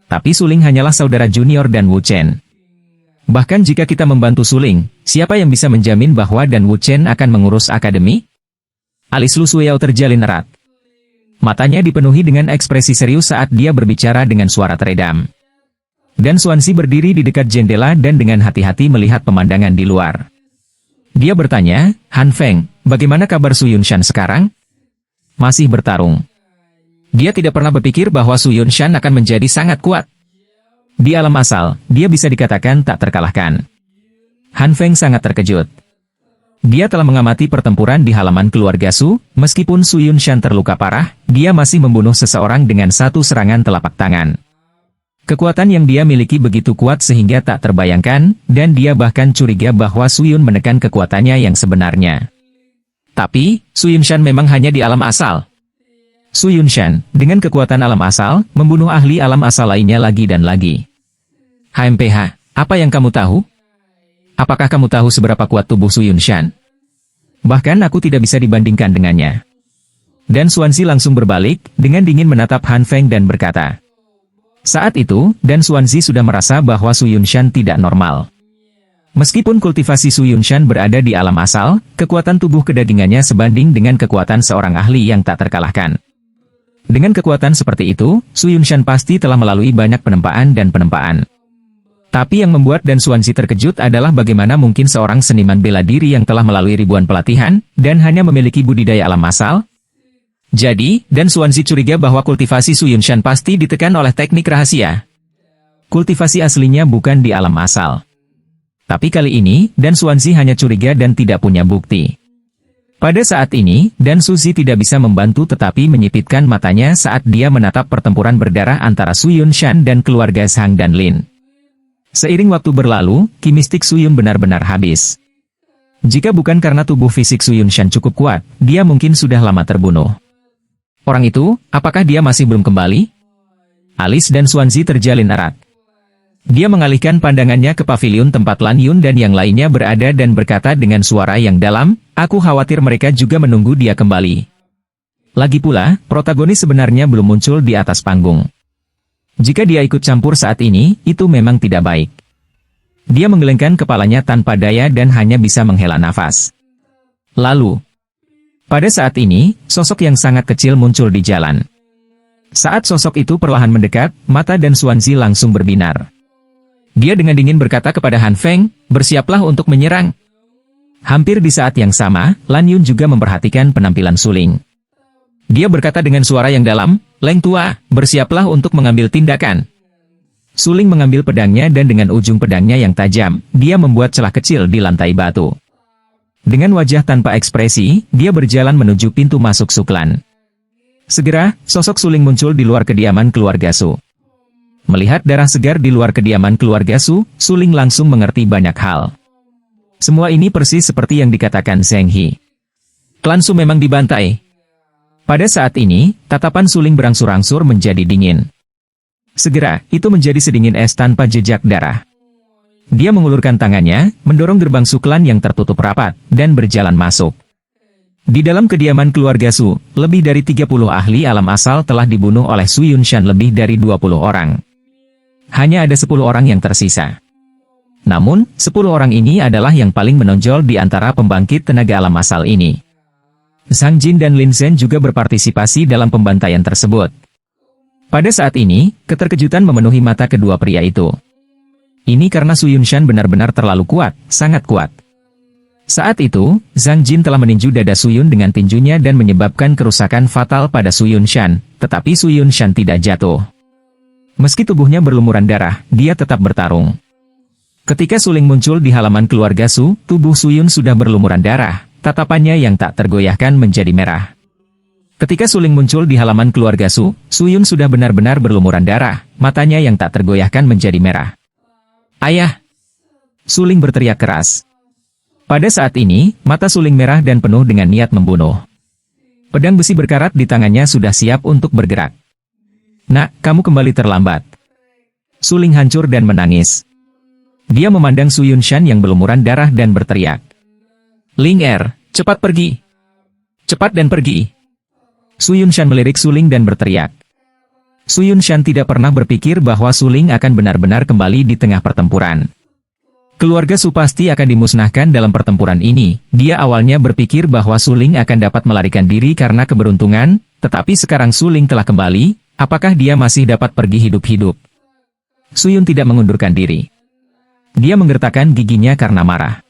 Tapi Suling hanyalah saudara junior dan Wu Chen. Bahkan jika kita membantu Suling, siapa yang bisa menjamin bahwa dan Wu Chen akan mengurus akademi? Alis Lu Suyao terjalin erat. Matanya dipenuhi dengan ekspresi serius saat dia berbicara dengan suara teredam. Dan Xuanzi berdiri di dekat jendela dan dengan hati-hati melihat pemandangan di luar. Dia bertanya, Han Feng, bagaimana kabar Su Yunshan sekarang? Masih bertarung. Dia tidak pernah berpikir bahwa Su Yunshan akan menjadi sangat kuat. Di alam asal, dia bisa dikatakan tak terkalahkan. Han Feng sangat terkejut. Dia telah mengamati pertempuran di halaman keluarga Su, meskipun Su Yunshan terluka parah, dia masih membunuh seseorang dengan satu serangan telapak tangan. Kekuatan yang dia miliki begitu kuat sehingga tak terbayangkan, dan dia bahkan curiga bahwa Su Yun menekan kekuatannya yang sebenarnya. Tapi, Su Yunshan memang hanya di alam asal. Su Yunshan, dengan kekuatan alam asal, membunuh ahli alam asal lainnya lagi dan lagi. HMPH, apa yang kamu tahu? Apakah kamu tahu seberapa kuat tubuh Su Yunshan? Bahkan aku tidak bisa dibandingkan dengannya. Dan Xuanzi langsung berbalik, dengan dingin menatap Han Feng dan berkata. Saat itu, dan Xuanzi sudah merasa bahwa Su Yunshan tidak normal. Meskipun kultivasi Su Yunshan berada di alam asal, kekuatan tubuh kedagingannya sebanding dengan kekuatan seorang ahli yang tak terkalahkan. Dengan kekuatan seperti itu, Su Yunshan pasti telah melalui banyak penempaan dan penempaan. Tapi yang membuat dan Xuanzi terkejut adalah bagaimana mungkin seorang seniman bela diri yang telah melalui ribuan pelatihan, dan hanya memiliki budidaya alam asal? Jadi, dan Xuanzi curiga bahwa kultivasi Su Yunshan pasti ditekan oleh teknik rahasia. Kultivasi aslinya bukan di alam asal. Tapi kali ini, dan Xuanzi hanya curiga dan tidak punya bukti. Pada saat ini, dan Suzy tidak bisa membantu tetapi menyipitkan matanya saat dia menatap pertempuran berdarah antara Su Yunshan dan keluarga Zhang dan Lin. Seiring waktu berlalu, ki mistik Su Yun benar-benar habis. Jika bukan karena tubuh fisik Su Yunshan cukup kuat, dia mungkin sudah lama terbunuh. Orang itu, apakah dia masih belum kembali? Alis dan Xuanzi terjalin erat. Dia mengalihkan pandangannya ke pavilion tempat Lan Yun dan yang lainnya berada dan berkata dengan suara yang dalam, aku khawatir mereka juga menunggu dia kembali. Lagi pula, protagonis sebenarnya belum muncul di atas panggung. Jika dia ikut campur saat ini, itu memang tidak baik. Dia menggelengkan kepalanya tanpa daya dan hanya bisa menghela nafas. Lalu, pada saat ini, sosok yang sangat kecil muncul di jalan. Saat sosok itu perlahan mendekat, mata dan Xuanzi langsung berbinar. Dia dengan dingin berkata kepada Han Feng, bersiaplah untuk menyerang. Hampir di saat yang sama, Lan Yun juga memperhatikan penampilan Suling. Dia berkata dengan suara yang dalam, Leng Tua, bersiaplah untuk mengambil tindakan. Suling mengambil pedangnya dan dengan ujung pedangnya yang tajam, dia membuat celah kecil di lantai batu. Dengan wajah tanpa ekspresi, dia berjalan menuju pintu masuk Suklan. Segera, sosok Suling muncul di luar kediaman keluarga Su. Melihat darah segar di luar kediaman keluarga Su, Suling langsung mengerti banyak hal. Semua ini persis seperti yang dikatakan Zheng He. Klan Su memang dibantai. Pada saat ini, tatapan Suling berangsur-angsur menjadi dingin. Segera, itu menjadi sedingin es tanpa jejak darah. Dia mengulurkan tangannya, mendorong gerbang Su klan yang tertutup rapat, dan berjalan masuk. Di dalam kediaman keluarga Su, lebih dari 30 ahli alam asal telah dibunuh oleh Su Yunshan lebih dari 20 orang. Hanya ada 10 orang yang tersisa. Namun, 10 orang ini adalah yang paling menonjol di antara pembangkit tenaga alam asal ini. Zhang Jin dan Lin Zhen juga berpartisipasi dalam pembantaian tersebut. Pada saat ini, keterkejutan memenuhi mata kedua pria itu. Ini karena Su Yunshan benar-benar terlalu kuat, sangat kuat. Saat itu, Zhang Jin telah meninju dada Su Yun dengan tinjunya dan menyebabkan kerusakan fatal pada Su Yunshan, tetapi Su Yunshan tidak jatuh. Meski tubuhnya berlumuran darah, dia tetap bertarung. Ketika suling muncul di halaman keluarga Su, tubuh Su Yun sudah berlumuran darah, tatapannya yang tak tergoyahkan menjadi merah. Ketika suling muncul di halaman keluarga Su, Su Yun sudah benar-benar berlumuran darah, matanya yang tak tergoyahkan menjadi merah. "Ayah!" Suling berteriak keras. Pada saat ini, mata suling merah dan penuh dengan niat membunuh. Pedang besi berkarat di tangannya sudah siap untuk bergerak. "Nak, kamu kembali terlambat." Suling hancur dan menangis. Dia memandang Su Yunshan yang berlumuran darah dan berteriak. "Ling Er, cepat pergi! Cepat dan pergi!" Su Yunshan melirik Suling dan berteriak. Su Yunshan tidak pernah berpikir bahwa Suling akan benar-benar kembali di tengah pertempuran. Keluarga Su pasti akan dimusnahkan dalam pertempuran ini. Dia awalnya berpikir bahwa Suling akan dapat melarikan diri karena keberuntungan, tetapi sekarang Suling telah kembali, apakah dia masih dapat pergi hidup-hidup? Su Yun tidak mengundurkan diri. Dia menggertakkan giginya karena marah.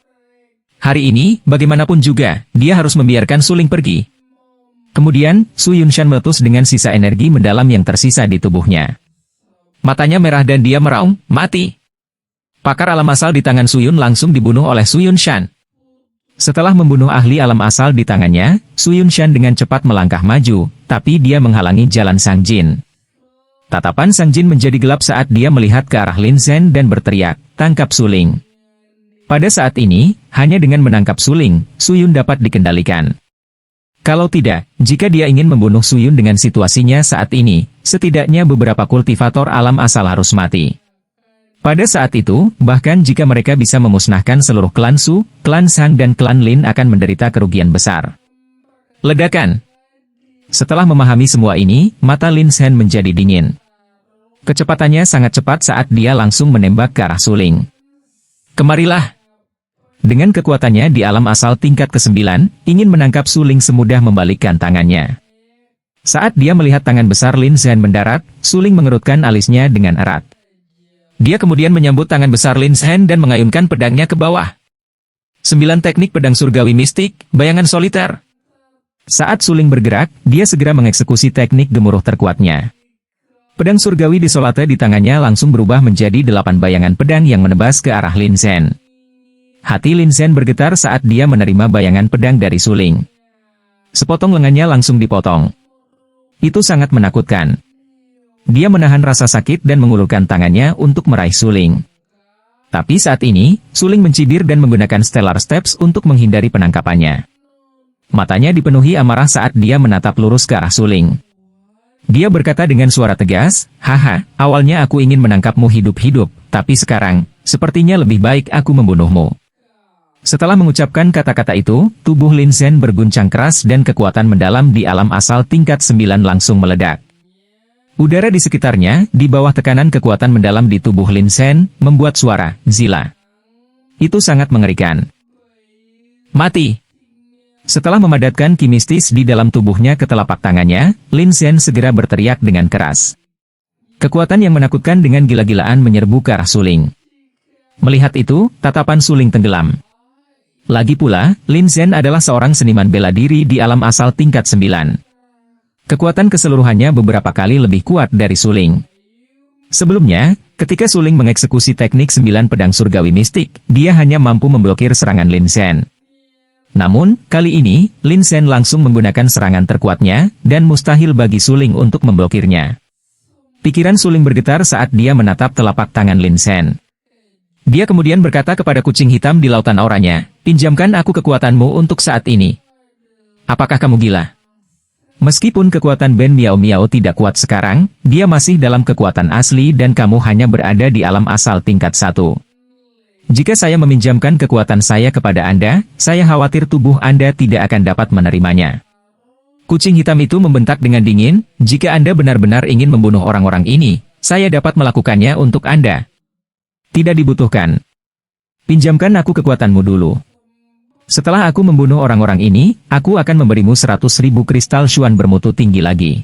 Hari ini, bagaimanapun juga, dia harus membiarkan Suling pergi. Kemudian, Su Yunshan meletus dengan sisa energi mendalam yang tersisa di tubuhnya. Matanya merah dan dia meraung, "Mati!" Pakar alam asal di tangan Su Yun langsung dibunuh oleh Su Yunshan. Setelah membunuh ahli alam asal di tangannya, Su Yunshan dengan cepat melangkah maju, tapi dia menghalangi jalan Zhang Jin. Tatapan Zhang Jin menjadi gelap saat dia melihat ke arah Lin Zhen dan berteriak, "Tangkap Suling!" Pada saat ini, hanya dengan menangkap Suling, Su Yun dapat dikendalikan. Kalau tidak, jika dia ingin membunuh Su Yun dengan situasinya saat ini, setidaknya beberapa kultivator alam asal harus mati. Pada saat itu, bahkan jika mereka bisa memusnahkan seluruh klan Su, klan Zhang dan klan Lin akan menderita kerugian besar. Ledakan. Setelah memahami semua ini, mata Lin Zhen menjadi dingin. Kecepatannya sangat cepat saat dia langsung menembak ke arah Suling. "Kemarilah!" Dengan kekuatannya di alam asal tingkat ke-9, ingin menangkap Suling semudah membalikkan tangannya. Saat dia melihat tangan besar Lin Zhen mendarat, Suling mengerutkan alisnya dengan erat. Dia kemudian menyambut tangan besar Lin Zhen dan mengayunkan pedangnya ke bawah. 9 teknik pedang surgawi mistik, bayangan soliter. Saat Suling bergerak, dia segera mengeksekusi teknik gemuruh terkuatnya. Pedang surgawi disolate di tangannya langsung berubah menjadi 8 bayangan pedang yang menebas ke arah Lin Zhen. Hati Lin Zhen bergetar saat dia menerima bayangan pedang dari Suling. Sepotong lengannya langsung dipotong. Itu sangat menakutkan. Dia menahan rasa sakit dan mengulurkan tangannya untuk meraih Suling. Tapi saat ini, Suling mencibir dan menggunakan Stellar Steps untuk menghindari penangkapannya. Matanya dipenuhi amarah saat dia menatap lurus ke arah Suling. Dia berkata dengan suara tegas, "Haha, awalnya aku ingin menangkapmu hidup-hidup, tapi sekarang, sepertinya lebih baik aku membunuhmu." Setelah mengucapkan kata-kata itu, tubuh Lin Zhen berguncang keras dan kekuatan mendalam di alam asal tingkat 9 langsung meledak. Udara di sekitarnya, di bawah tekanan kekuatan mendalam di tubuh Lin Zhen, membuat suara "Zila." Itu sangat mengerikan. "Mati!" Setelah memadatkan ki mistis di dalam tubuhnya ke telapak tangannya, Lin Zhen segera berteriak dengan keras. Kekuatan yang menakutkan dengan gila-gilaan menyerbu ke arah Suling. Melihat itu, tatapan Suling tenggelam. Lagi pula, Lin Zhen adalah seorang seniman bela diri di alam asal tingkat 9. Kekuatan keseluruhannya beberapa kali lebih kuat dari Suling. Sebelumnya, ketika Suling mengeksekusi teknik 9 pedang surgawi mistik, dia hanya mampu memblokir serangan Lin Zhen. Namun, kali ini, Lin Zhen langsung menggunakan serangan terkuatnya, dan mustahil bagi Suling untuk memblokirnya. Pikiran Suling bergetar saat dia menatap telapak tangan Lin Zhen. Dia kemudian berkata kepada kucing hitam di lautan auranya, "Pinjamkan aku kekuatanmu untuk saat ini." "Apakah kamu gila?" Meskipun kekuatan Ben Miao Miao tidak kuat sekarang, dia masih dalam kekuatan asli dan kamu hanya berada di alam asal tingkat 1. jika saya meminjamkan kekuatan saya kepada Anda, saya khawatir tubuh Anda tidak akan dapat menerimanya. Kucing hitam itu membentak dengan dingin, jika Anda benar-benar ingin membunuh orang-orang ini, saya dapat melakukannya untuk Anda. Tidak dibutuhkan. Pinjamkan aku kekuatanmu dulu. Setelah aku membunuh orang-orang ini, aku akan memberimu 100.000 kristal Xuan bermutu tinggi lagi.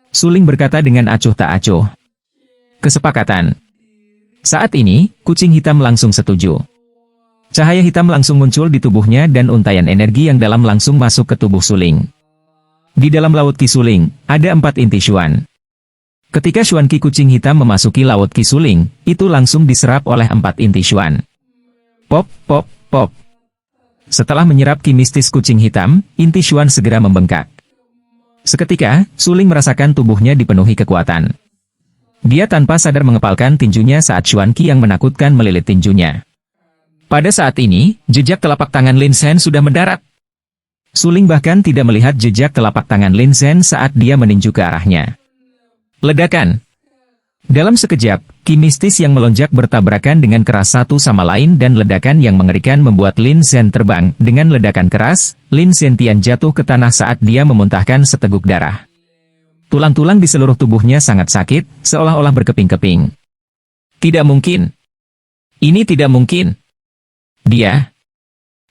Suling berkata dengan acuh tak acuh. Kesepakatan. Saat ini, kucing hitam langsung setuju. Cahaya hitam langsung muncul di tubuhnya dan untaian energi yang dalam langsung masuk ke tubuh Suling. Di dalam laut Qi Suling, ada 4 inti Xuan. Ketika Xuan Qi kucing hitam memasuki laut Qi Suling, itu langsung diserap oleh 4 inti Xuan. Pop, pop, pop. Setelah menyerap ki mistis kucing hitam, inti Xuan segera membengkak. Seketika, Suling merasakan tubuhnya dipenuhi kekuatan. Dia tanpa sadar mengepalkan tinjunya saat Xuan Qi yang menakutkan melilit tinjunya. Pada saat ini, jejak telapak tangan Lin Zhen sudah mendarat. Suling bahkan tidak melihat jejak telapak tangan Lin Zhen saat dia meninju ke arahnya. Ledakan. Dalam sekejap, ki mistis yang melonjak bertabrakan dengan keras satu sama lain dan ledakan yang mengerikan membuat Lin Zhen terbang. Dengan ledakan keras, Lin Zhentian jatuh ke tanah saat dia memuntahkan seteguk darah. Tulang-tulang di seluruh tubuhnya sangat sakit, seolah-olah berkeping-keping. Tidak mungkin. Ini tidak mungkin. Dia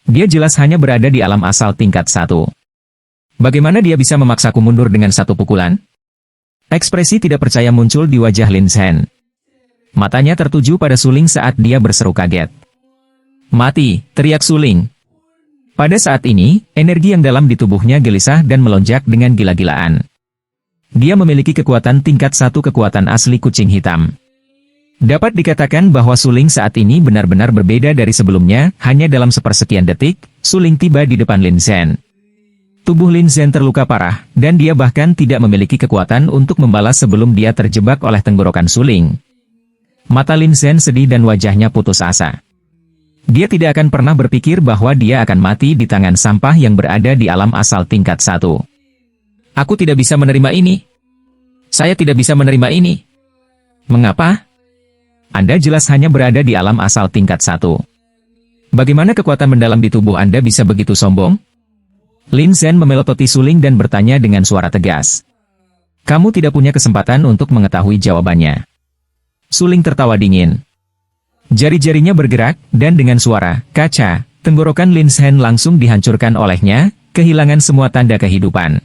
jelas hanya berada di alam asal tingkat 1. Bagaimana dia bisa memaksaku mundur dengan satu pukulan? Ekspresi tidak percaya muncul di wajah Lin Zhen. Matanya tertuju pada Suling saat dia berseru kaget. Mati, teriak Suling. Pada saat ini, energi yang dalam di tubuhnya gelisah dan melonjak dengan gila-gilaan. Dia memiliki kekuatan tingkat 1 kekuatan asli kucing hitam. Dapat dikatakan bahwa Suling saat ini benar-benar berbeda dari sebelumnya, hanya dalam sepersekian detik, Suling tiba di depan Lin Zhen. Tubuh Lin Zhen terluka parah, dan dia bahkan tidak memiliki kekuatan untuk membalas sebelum dia terjebak oleh tenggorokan Suling. Mata Lin Zhen sedih dan wajahnya putus asa. Dia tidak akan pernah berpikir bahwa dia akan mati di tangan sampah yang berada di alam asal tingkat 1. Aku tidak bisa menerima ini. Saya tidak bisa menerima ini. Mengapa? Anda jelas hanya berada di alam asal tingkat 1. Bagaimana kekuatan mendalam di tubuh Anda bisa begitu sombong? Lin Zhen memelototi Suling dan bertanya dengan suara tegas. Kamu tidak punya kesempatan untuk mengetahui jawabannya. Suling tertawa dingin. Jari-jarinya bergerak, dan dengan suara kaca, tenggorokan Lin Zhen langsung dihancurkan olehnya, kehilangan semua tanda kehidupan.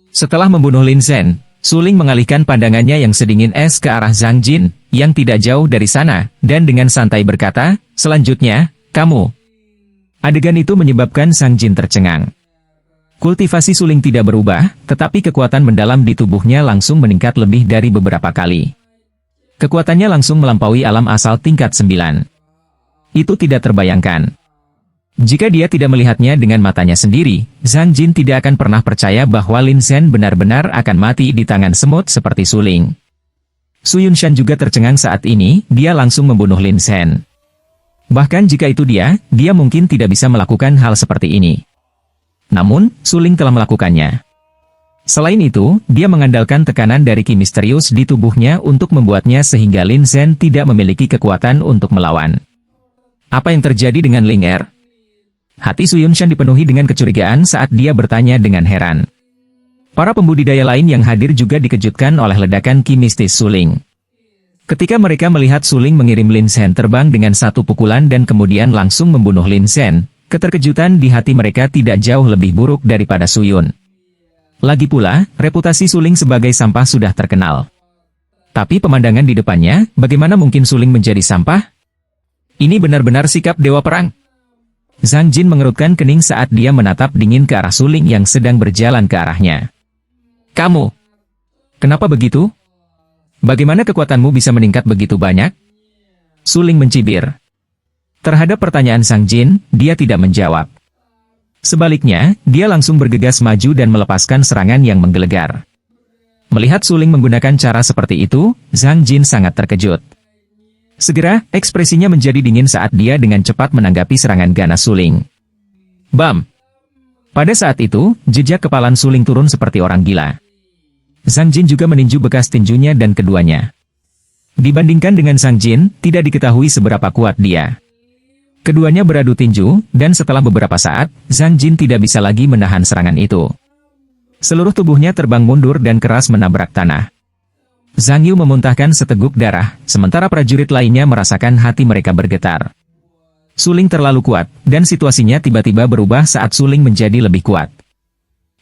Setelah membunuh Lin Zhen, Suling mengalihkan pandangannya yang sedingin es ke arah Zhang Jin, yang tidak jauh dari sana, dan dengan santai berkata, selanjutnya, kamu. Adegan itu menyebabkan Zhang Jin tercengang. Kultivasi Suling tidak berubah, tetapi kekuatan mendalam di tubuhnya langsung meningkat lebih dari beberapa kali. Kekuatannya langsung melampaui alam asal tingkat 9. Itu tidak terbayangkan. Jika dia tidak melihatnya dengan matanya sendiri, Zhang Jin tidak akan pernah percaya bahwa Lin Zhen benar-benar akan mati di tangan semut seperti Suling. Su Yunshan juga tercengang saat ini, dia langsung membunuh Lin Zhen. Bahkan jika itu dia mungkin tidak bisa melakukan hal seperti ini. Namun, Suling telah melakukannya. Selain itu, dia mengandalkan tekanan dari ki misterius di tubuhnya untuk membuatnya sehingga Lin Zhen tidak memiliki kekuatan untuk melawan. Apa yang terjadi dengan Ling Er? Hati Su Yunshan dipenuhi dengan kecurigaan saat dia bertanya dengan heran. Para pembudidaya lain yang hadir juga dikejutkan oleh ledakan ki mistis Suling. Ketika mereka melihat Suling mengirim Lin Zhen terbang dengan satu pukulan dan kemudian langsung membunuh Lin Zhen, keterkejutan di hati mereka tidak jauh lebih buruk daripada Su Yun. Lagi pula, reputasi Suling sebagai sampah sudah terkenal. Tapi pemandangan di depannya, bagaimana mungkin Suling menjadi sampah? Ini benar-benar sikap dewa perang. Zhang Jin mengerutkan kening saat dia menatap dingin ke arah Suling yang sedang berjalan ke arahnya. Kamu? Kenapa begitu? Bagaimana kekuatanmu bisa meningkat begitu banyak? Suling mencibir. Terhadap pertanyaan Zhang Jin, dia tidak menjawab. Sebaliknya, dia langsung bergegas maju dan melepaskan serangan yang menggelegar. Melihat Suling menggunakan cara seperti itu, Zhang Jin sangat terkejut. Segera, ekspresinya menjadi dingin saat dia dengan cepat menanggapi serangan ganas Suling. Bam! Pada saat itu, jejak kepalan Suling turun seperti orang gila. Zhang Jin juga meninju bekas tinjunya dan keduanya. Dibandingkan dengan Zhang Jin, tidak diketahui seberapa kuat dia. Keduanya beradu tinju, dan setelah beberapa saat, Zhang Jin tidak bisa lagi menahan serangan itu. Seluruh tubuhnya terbang mundur dan keras menabrak tanah. Zhang Yu memuntahkan seteguk darah, sementara prajurit lainnya merasakan hati mereka bergetar. Suling terlalu kuat, dan situasinya tiba-tiba berubah saat suling menjadi lebih kuat.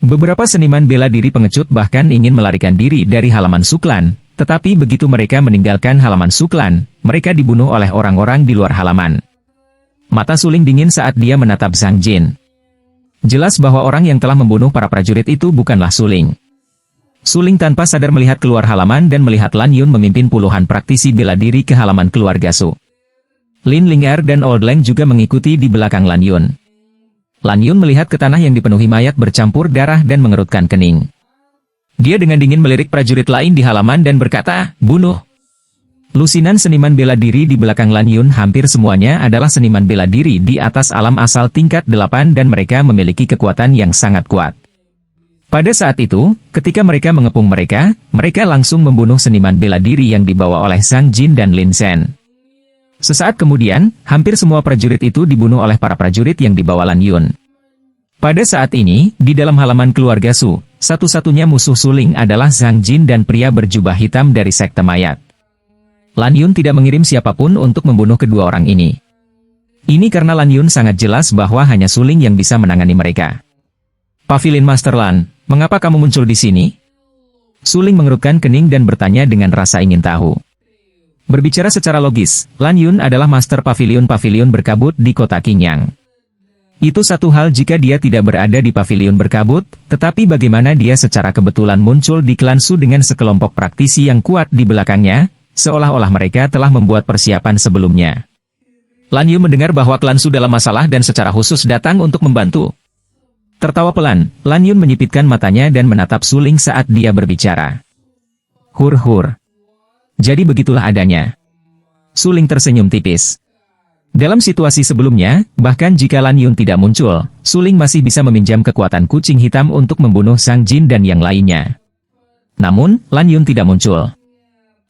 Beberapa seniman bela diri pengecut bahkan ingin melarikan diri dari halaman Suklan, tetapi begitu mereka meninggalkan halaman Suklan, mereka dibunuh oleh orang-orang di luar halaman. Mata suling dingin saat dia menatap Zhang Jin. Jelas bahwa orang yang telah membunuh para prajurit itu bukanlah suling. Suling tanpa sadar melihat keluar halaman dan melihat Lan Yun memimpin puluhan praktisi bela diri ke halaman keluarga Su. Lin Ling'er dan Old Lang juga mengikuti di belakang Lan Yun. Lan Yun melihat ke tanah yang dipenuhi mayat bercampur darah dan mengerutkan kening. Dia dengan dingin melirik prajurit lain di halaman dan berkata, "Bunuh!" Lusinan seniman bela diri di belakang Lan Yun hampir semuanya adalah seniman bela diri di atas alam asal tingkat 8 dan mereka memiliki kekuatan yang sangat kuat. Pada saat itu, ketika mereka mengepung mereka langsung membunuh seniman bela diri yang dibawa oleh Zhang Jin dan Lin Zhen. Sesaat kemudian, hampir semua prajurit itu dibunuh oleh para prajurit yang dibawa Lan Yun. Pada saat ini, di dalam halaman keluarga Su, satu-satunya musuh suling adalah Zhang Jin dan pria berjubah hitam dari sekte mayat. Lan Yun tidak mengirim siapapun untuk membunuh kedua orang ini. Ini karena Lan Yun sangat jelas bahwa hanya suling yang bisa menangani mereka. "Pavilion Master Lan, mengapa kamu muncul di sini?" Suling mengerutkan kening dan bertanya dengan rasa ingin tahu. Berbicara secara logis, Lan Yun adalah Master Pavilion berkabut di kota Qingyang. Itu satu hal jika dia tidak berada di pavilion berkabut, tetapi bagaimana dia secara kebetulan muncul di klan Su dengan sekelompok praktisi yang kuat di belakangnya, seolah-olah mereka telah membuat persiapan sebelumnya. Lan Yu mendengar bahwa klan Su dalam masalah dan secara khusus datang untuk membantu. Tertawa pelan, Lan Yun menyipitkan matanya dan menatap suling saat dia berbicara. "Hur. Jadi begitulah adanya." Suling tersenyum tipis. Dalam situasi sebelumnya, bahkan jika Lan Yun tidak muncul, suling masih bisa meminjam kekuatan kucing hitam untuk membunuh Zhang Jin dan yang lainnya. Namun, Lan Yun tidak muncul.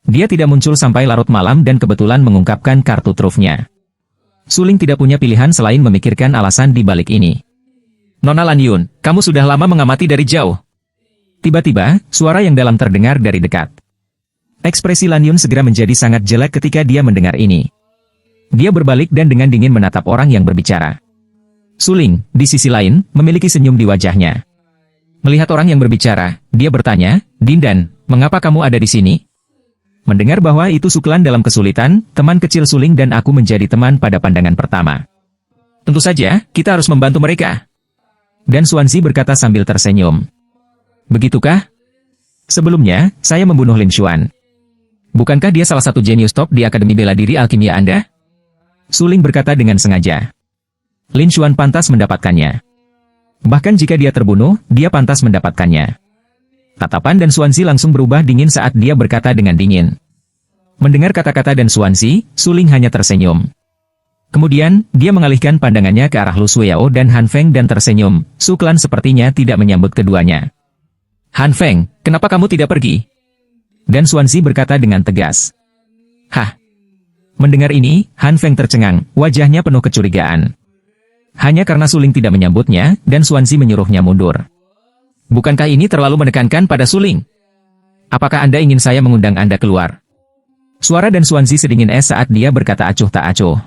Dia tidak muncul sampai larut malam dan kebetulan mengungkapkan kartu trufnya. Suling tidak punya pilihan selain memikirkan alasan di balik ini. "Nona Lan Yun, kamu sudah lama mengamati dari jauh." Tiba-tiba, suara yang dalam terdengar dari dekat. Ekspresi Lan Yun segera menjadi sangat jelek ketika dia mendengar ini. Dia berbalik dan dengan dingin menatap orang yang berbicara. Suling, di sisi lain, memiliki senyum di wajahnya. Melihat orang yang berbicara, dia bertanya, "Dindan, mengapa kamu ada di sini?" Mendengar bahwa itu Suklan dalam kesulitan, teman kecil suling dan aku menjadi teman pada pandangan pertama. "Tentu saja, kita harus membantu mereka." Dan Xuanzi berkata sambil tersenyum. "Begitukah? Sebelumnya, saya membunuh Lin Xuan. Bukankah dia salah satu jenius top di Akademi Bela Diri Alkimia Anda?" Suling berkata dengan sengaja. "Lin Xuan pantas mendapatkannya. Bahkan jika dia terbunuh, dia pantas mendapatkannya." Tatapan dan Xuanzi langsung berubah dingin saat dia berkata dengan dingin. Mendengar kata-kata dan Xuanzi, Suling hanya tersenyum. Kemudian, dia mengalihkan pandangannya ke arah Lu Suyao dan Han Feng dan tersenyum. Suklan sepertinya tidak menyambut keduanya. "Han Feng, kenapa kamu tidak pergi?" Dan Xuanzi berkata dengan tegas. "Hah?" Mendengar ini, Han Feng tercengang, wajahnya penuh kecurigaan. Hanya karena Suling tidak menyambutnya, dan Xuanzi menyuruhnya mundur. "Bukankah ini terlalu menekankan pada Suling? Apakah Anda ingin saya mengundang Anda keluar?" Suara dan Xuanzi sedingin es saat dia berkata acuh tak acuh.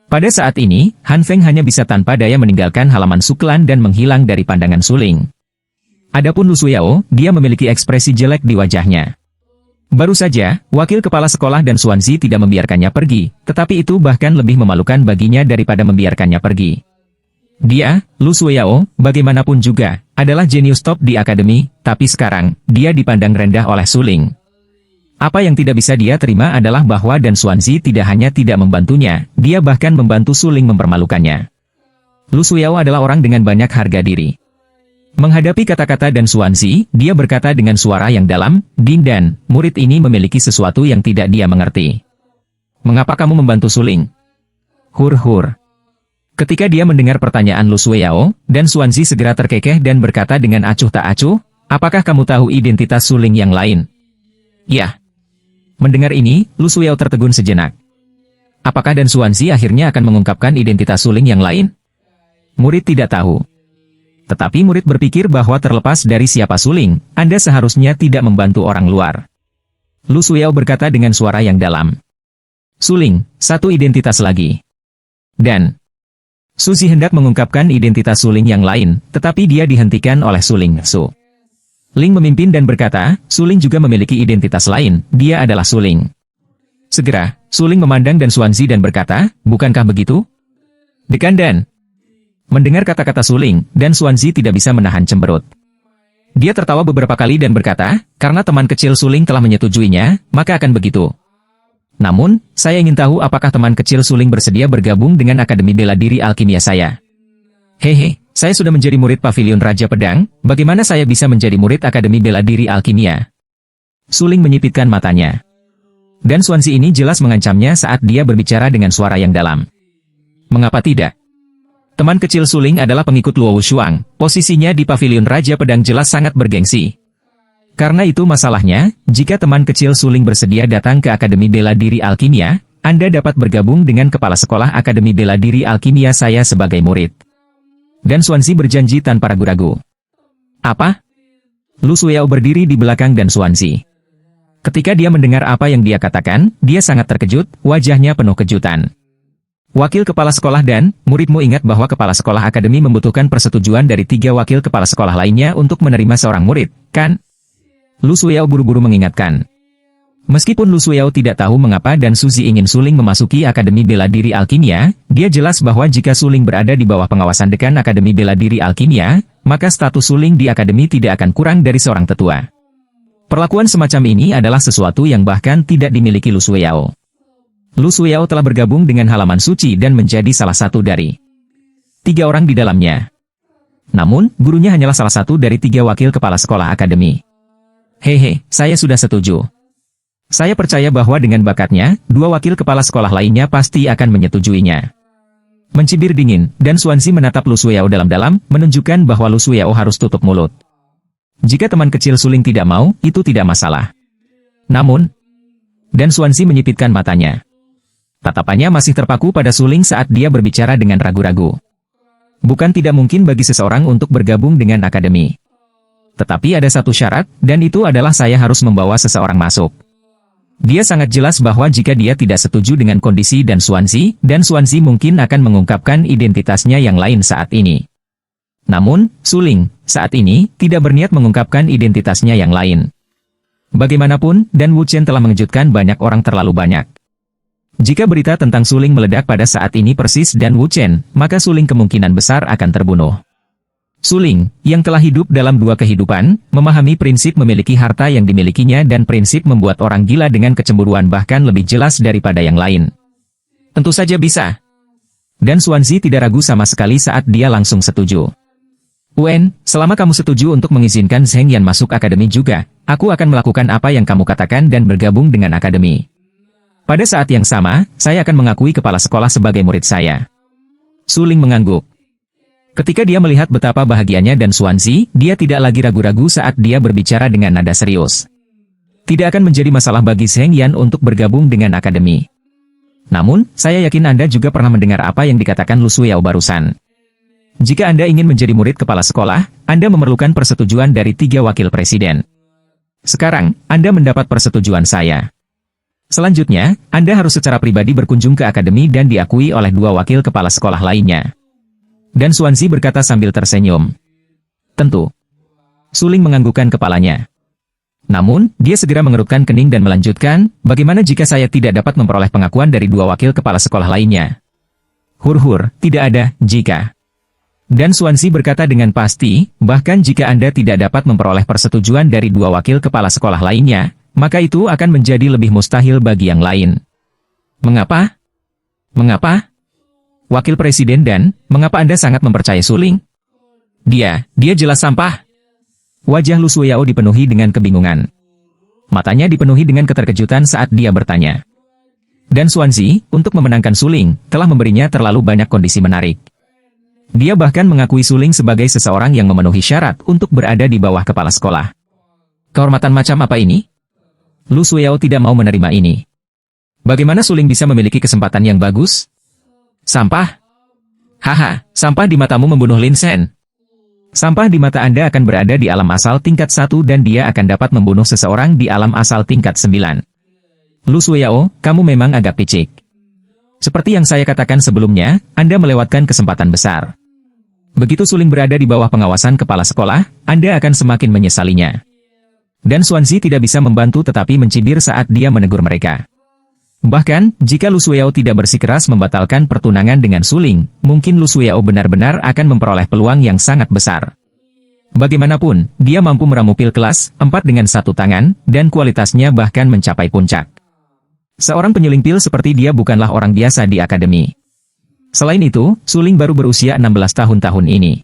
Pada saat ini, Han Feng hanya bisa tanpa daya meninggalkan halaman Suklan dan menghilang dari pandangan Suling. Adapun Lu Suyao, dia memiliki ekspresi jelek di wajahnya. Baru saja, wakil kepala sekolah dan Xuanzi tidak membiarkannya pergi, tetapi itu bahkan lebih memalukan baginya daripada membiarkannya pergi. Dia, Lu Suyao, bagaimanapun juga, adalah jenius top di akademi, tapi sekarang, dia dipandang rendah oleh Suling. Apa yang tidak bisa dia terima adalah bahwa dan Xuanzi tidak hanya tidak membantunya, dia bahkan membantu Suling mempermalukannya. Lu Suyao adalah orang dengan banyak harga diri. Menghadapi kata-kata dan Xuanzi, dia berkata dengan suara yang dalam, "Dindan, murid ini memiliki sesuatu yang tidak dia mengerti. Mengapa kamu membantu Suling?" "Hur. Ketika dia mendengar pertanyaan Lu Suyao, dan Xuanzi segera terkekeh dan berkata dengan acuh tak acuh, "Apakah kamu tahu identitas Suling yang lain?" "Ya." Mendengar ini, Lu Suyao tertegun sejenak. Apakah Dan Xuanzi akhirnya akan mengungkapkan identitas suling yang lain? Murid tidak tahu. Tetapi murid berpikir bahwa terlepas dari siapa suling, Anda seharusnya tidak membantu orang luar. Lu Suyao berkata dengan suara yang dalam. Suling, satu identitas lagi. Dan Suzy hendak mengungkapkan identitas suling yang lain, tetapi dia dihentikan oleh Suling Su. Ling memimpin dan berkata, Suling juga memiliki identitas lain, dia adalah Suling. Segera, Suling memandang Dan Xuanzi dan berkata, bukankah begitu? Dekan Dan. Mendengar kata-kata Suling, Dan Xuanzi tidak bisa menahan cemberut. Dia tertawa beberapa kali dan berkata, karena teman kecil Suling telah menyetujuinya, maka akan begitu. Namun, saya ingin tahu apakah teman kecil Suling bersedia bergabung dengan Akademi Bela Diri Alkimia saya. Hehe, saya sudah menjadi murid Pavilion Raja Pedang, bagaimana saya bisa menjadi murid Akademi Bela Diri Alkimia? Suling menyipitkan matanya. Dan Xuanzi ini jelas mengancamnya saat dia berbicara dengan suara yang dalam. Mengapa tidak? Teman kecil Suling adalah pengikut Luo Wushuang, posisinya di Pavilion Raja Pedang jelas sangat bergengsi. Karena itu masalahnya, jika teman kecil Suling bersedia datang ke Akademi Bela Diri Alkimia, Anda dapat bergabung dengan kepala sekolah Akademi Bela Diri Alkimia saya sebagai murid. Dan Xuanzi berjanji tanpa ragu-ragu. Apa? Lu Suyao berdiri di belakang Dan Xuanzi. Ketika dia mendengar apa yang dia katakan, dia sangat terkejut, wajahnya penuh kejutan. Wakil kepala sekolah Dan, muridmu ingat bahwa kepala sekolah akademi membutuhkan persetujuan dari 3 wakil kepala sekolah lainnya untuk menerima seorang murid, kan? Lu Suyao buru-buru mengingatkan. Meskipun Lu Suyao tidak tahu mengapa Dan Suzy ingin Suling memasuki Akademi Bela Diri Alkimia, dia jelas bahwa jika Suling berada di bawah pengawasan dekan Akademi Bela Diri Alkimia, maka status Suling di akademi tidak akan kurang dari seorang tetua. Perlakuan semacam ini adalah sesuatu yang bahkan tidak dimiliki Lu Suyao. Lu Suyao telah bergabung dengan halaman suci dan menjadi salah satu dari 3 orang di dalamnya. Namun, gurunya hanyalah salah satu dari 3 wakil kepala sekolah akademi. Hehe, saya sudah setuju. Saya percaya bahwa dengan bakatnya, 2 wakil kepala sekolah lainnya pasti akan menyetujuinya. Mencibir dingin, Dan Xuanzi menatap Lu Suyao dalam-dalam, menunjukkan bahwa Lu Suyao harus tutup mulut. Jika teman kecil Suling tidak mau, itu tidak masalah. Namun, Dan Xuanzi menyipitkan matanya. Tatapannya masih terpaku pada Suling saat dia berbicara dengan ragu-ragu. Bukan tidak mungkin bagi seseorang untuk bergabung dengan akademi. Tetapi ada satu syarat, dan itu adalah saya harus membawa seseorang masuk. Dia sangat jelas bahwa jika dia tidak setuju dengan kondisi Dan Xuanzi mungkin akan mengungkapkan identitasnya yang lain saat ini. Namun, Suling, saat ini, tidak berniat mengungkapkan identitasnya yang lain. Bagaimanapun, Dan Wuchen telah mengejutkan banyak orang terlalu banyak. Jika berita tentang Suling meledak pada saat ini persis Dan Wuchen, maka Suling kemungkinan besar akan terbunuh. Suling, yang telah hidup dalam 2 kehidupan, memahami prinsip memiliki harta yang dimilikinya dan prinsip membuat orang gila dengan kecemburuan bahkan lebih jelas daripada yang lain. Tentu saja bisa. Dan Xuanzi tidak ragu sama sekali saat dia langsung setuju. Wen, selama kamu setuju untuk mengizinkan Zheng Yan masuk akademi juga, aku akan melakukan apa yang kamu katakan dan bergabung dengan akademi. Pada saat yang sama, saya akan mengakui kepala sekolah sebagai murid saya. Suling mengangguk. Ketika dia melihat betapa bahagianya Dan Xuanzi, dia tidak lagi ragu-ragu saat dia berbicara dengan nada serius. Tidak akan menjadi masalah bagi Zheng Yan untuk bergabung dengan akademi. Namun, saya yakin Anda juga pernah mendengar apa yang dikatakan Lu Suyao barusan. Jika Anda ingin menjadi murid kepala sekolah, Anda memerlukan persetujuan dari 3 wakil presiden. Sekarang, Anda mendapat persetujuan saya. Selanjutnya, Anda harus secara pribadi berkunjung ke akademi dan diakui oleh 2 wakil kepala sekolah lainnya. Dan Xuanzi berkata sambil tersenyum. Tentu. Suling menganggukkan kepalanya. Namun, dia segera mengerutkan kening dan melanjutkan, bagaimana jika saya tidak dapat memperoleh pengakuan dari 2 wakil kepala sekolah lainnya? Hur-hur, tidak ada, jika. Dan Xuanzi berkata dengan pasti, bahkan jika Anda tidak dapat memperoleh persetujuan dari 2 wakil kepala sekolah lainnya, maka itu akan menjadi lebih mustahil bagi yang lain. Mengapa? Mengapa? Wakil Presiden Dan, mengapa Anda sangat mempercayai Suling? Dia jelas sampah. Wajah Lu Suyao dipenuhi dengan kebingungan. Matanya dipenuhi dengan keterkejutan saat dia bertanya. Dan Xuanzi, untuk memenangkan Suling, telah memberinya terlalu banyak kondisi menarik. Dia bahkan mengakui Suling sebagai seseorang yang memenuhi syarat untuk berada di bawah kepala sekolah. Kehormatan macam apa ini? Lu Suyao tidak mau menerima ini. Bagaimana Suling bisa memiliki kesempatan yang bagus? Sampah? Haha, sampah di matamu membunuh Lin Shen. Sampah di mata Anda akan berada di alam asal tingkat 1 dan dia akan dapat membunuh seseorang di alam asal tingkat 9. Lu Suyao, kamu memang agak picik. Seperti yang saya katakan sebelumnya, Anda melewatkan kesempatan besar. Begitu Suling berada di bawah pengawasan kepala sekolah, Anda akan semakin menyesalinya. Dan Xuanzi tidak bisa membantu tetapi mencibir saat dia menegur mereka. Bahkan, jika Lu Suyao tidak bersikeras membatalkan pertunangan dengan Suling, mungkin Lu Suyao benar-benar akan memperoleh peluang yang sangat besar. Bagaimanapun, dia mampu meramu pil kelas 4 dengan satu tangan, dan kualitasnya bahkan mencapai puncak. Seorang penyuling pil seperti dia bukanlah orang biasa di akademi. Selain itu, Suling baru berusia 16 tahun ini.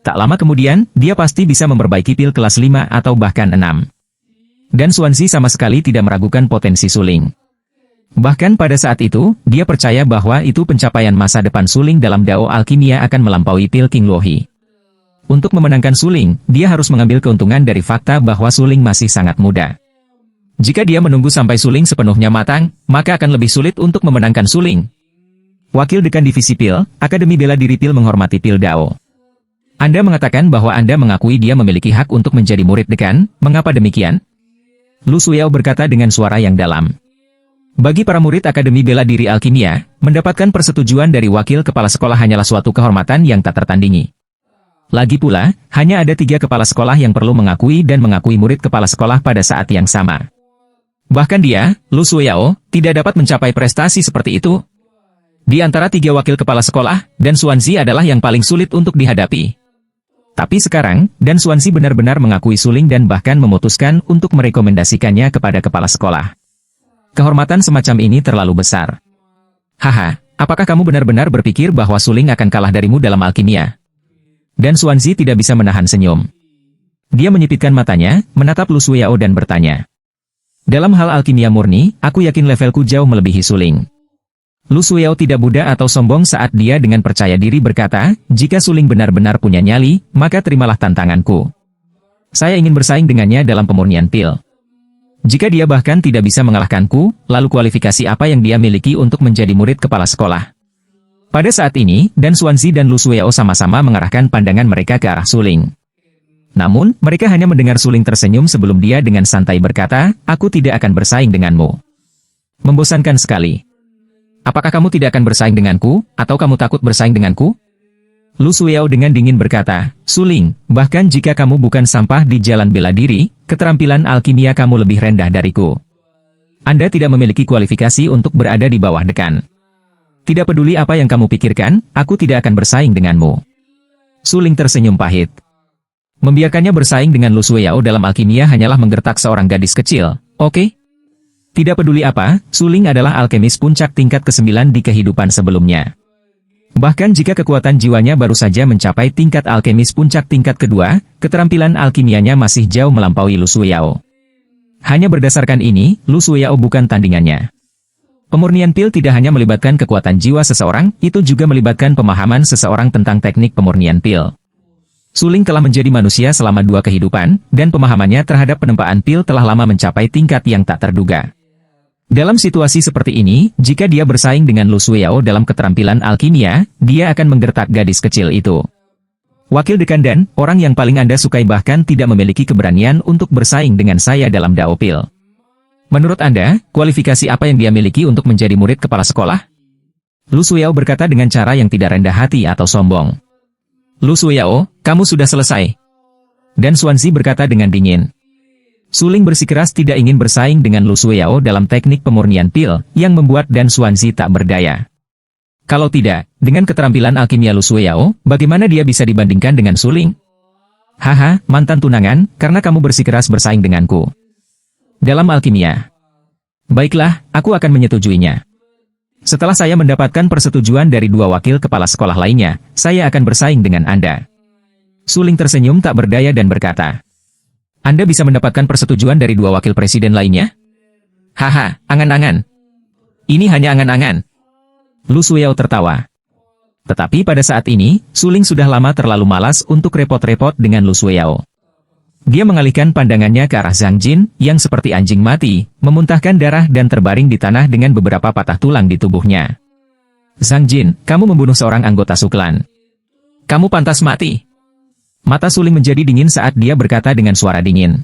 Tak lama kemudian, dia pasti bisa memperbaiki pil kelas 5 atau bahkan 6. Dan Xuanzi sama sekali tidak meragukan potensi Suling. Bahkan pada saat itu, dia percaya bahwa itu pencapaian masa depan Suling dalam Dao Alkimia akan melampaui pil King Luohi. Untuk memenangkan Suling, dia harus mengambil keuntungan dari fakta bahwa Suling masih sangat muda. Jika dia menunggu sampai Suling sepenuhnya matang, maka akan lebih sulit untuk memenangkan Suling. Wakil Dekan Divisi Pil, Akademi Bela Diri Pil menghormati Pil Dao. Anda mengatakan bahwa Anda mengakui dia memiliki hak untuk menjadi murid dekan, mengapa demikian? Lu Suyao berkata dengan suara yang dalam. Bagi para murid Akademi Bela Diri Alkimia, mendapatkan persetujuan dari wakil kepala sekolah hanyalah suatu kehormatan yang tak tertandingi. Lagi pula, hanya ada 3 kepala sekolah yang perlu mengakui dan mengakui murid kepala sekolah pada saat yang sama. Bahkan dia, Lu Suyao, tidak dapat mencapai prestasi seperti itu. Di antara 3 wakil kepala sekolah, Dan Xuanzi adalah yang paling sulit untuk dihadapi. Tapi sekarang, Dan Xuanzi benar-benar mengakui Suling dan bahkan memutuskan untuk merekomendasikannya kepada kepala sekolah. Kehormatan semacam ini terlalu besar. Haha, apakah kamu benar-benar berpikir bahwa Suling akan kalah darimu dalam alkimia? Dan Xuanzi tidak bisa menahan senyum. Dia menyipitkan matanya, menatap Lu Suyao dan bertanya. Dalam hal alkimia murni, aku yakin levelku jauh melebihi Suling. Lu Suyao tidak muda atau sombong saat dia dengan percaya diri berkata, jika Suling benar-benar punya nyali, maka terimalah tantanganku. Saya ingin bersaing dengannya dalam pemurnian pil. Jika dia bahkan tidak bisa mengalahkanku, lalu kualifikasi apa yang dia miliki untuk menjadi murid kepala sekolah? Pada saat ini, Dan Xuanzi dan Lu Suyao sama-sama mengarahkan pandangan mereka ke arah Suling. Namun, mereka hanya mendengar Suling tersenyum sebelum dia dengan santai berkata, aku tidak akan bersaing denganmu. Membosankan sekali. Apakah kamu tidak akan bersaing denganku, atau kamu takut bersaing denganku? Lu Suyao dengan dingin berkata, Suling, bahkan jika kamu bukan sampah di jalan bela diri, keterampilan alkimia kamu lebih rendah dariku. Anda tidak memiliki kualifikasi untuk berada di bawah dekan. Tidak peduli apa yang kamu pikirkan, aku tidak akan bersaing denganmu. Suling tersenyum pahit. Membiarkannya bersaing dengan Lu Suyao dalam alkimia hanyalah menggertak seorang gadis kecil, oke? Tidak peduli apa, Suling adalah alkemis puncak tingkat ke-9 di kehidupan sebelumnya. Bahkan jika kekuatan jiwanya baru saja mencapai tingkat alkemis puncak tingkat kedua, keterampilan alkimianya masih jauh melampaui Lu Suyao. Hanya berdasarkan ini, Lu Suyao bukan tandingannya. Pemurnian pil tidak hanya melibatkan kekuatan jiwa seseorang, itu juga melibatkan pemahaman seseorang tentang teknik pemurnian pil. Suling telah menjadi manusia selama 2 kehidupan, dan pemahamannya terhadap penempaan pil telah lama mencapai tingkat yang tak terduga. Dalam situasi seperti ini, jika dia bersaing dengan Lu Suyao dalam keterampilan alkimia, dia akan menggertak gadis kecil itu. Wakil dekan Dan, orang yang paling Anda sukai bahkan tidak memiliki keberanian untuk bersaing dengan saya dalam Dao Pil. Menurut Anda, kualifikasi apa yang dia miliki untuk menjadi murid kepala sekolah? Lu Suyao berkata dengan cara yang tidak rendah hati atau sombong. Lu Suyao, kamu sudah selesai. Dan Xuanzi berkata dengan dingin. Suling bersikeras tidak ingin bersaing dengan Lu Suyao dalam teknik pemurnian pil, yang membuat Dan Xuanzi tak berdaya. Kalau tidak, dengan keterampilan alkimia Lu Suyao, bagaimana dia bisa dibandingkan dengan Suling? Haha, mantan tunangan, karena kamu bersikeras bersaing denganku. Dalam alkimia. Baiklah, aku akan menyetujuinya. Setelah saya mendapatkan persetujuan dari 2 wakil kepala sekolah lainnya, saya akan bersaing dengan Anda. Suling tersenyum tak berdaya dan berkata, Anda bisa mendapatkan persetujuan dari 2 wakil presiden lainnya? Haha, angan-angan. Ini hanya angan-angan. Lu Suyao tertawa. Tetapi pada saat ini, Suling sudah lama terlalu malas untuk repot-repot dengan Lu Suyao. Dia mengalihkan pandangannya ke arah Zhang Jin, yang seperti anjing mati, memuntahkan darah dan terbaring di tanah dengan beberapa patah tulang di tubuhnya. Zhang Jin, kamu membunuh seorang anggota Suklan. Kamu pantas mati. Mata Suling menjadi dingin saat dia berkata dengan suara dingin.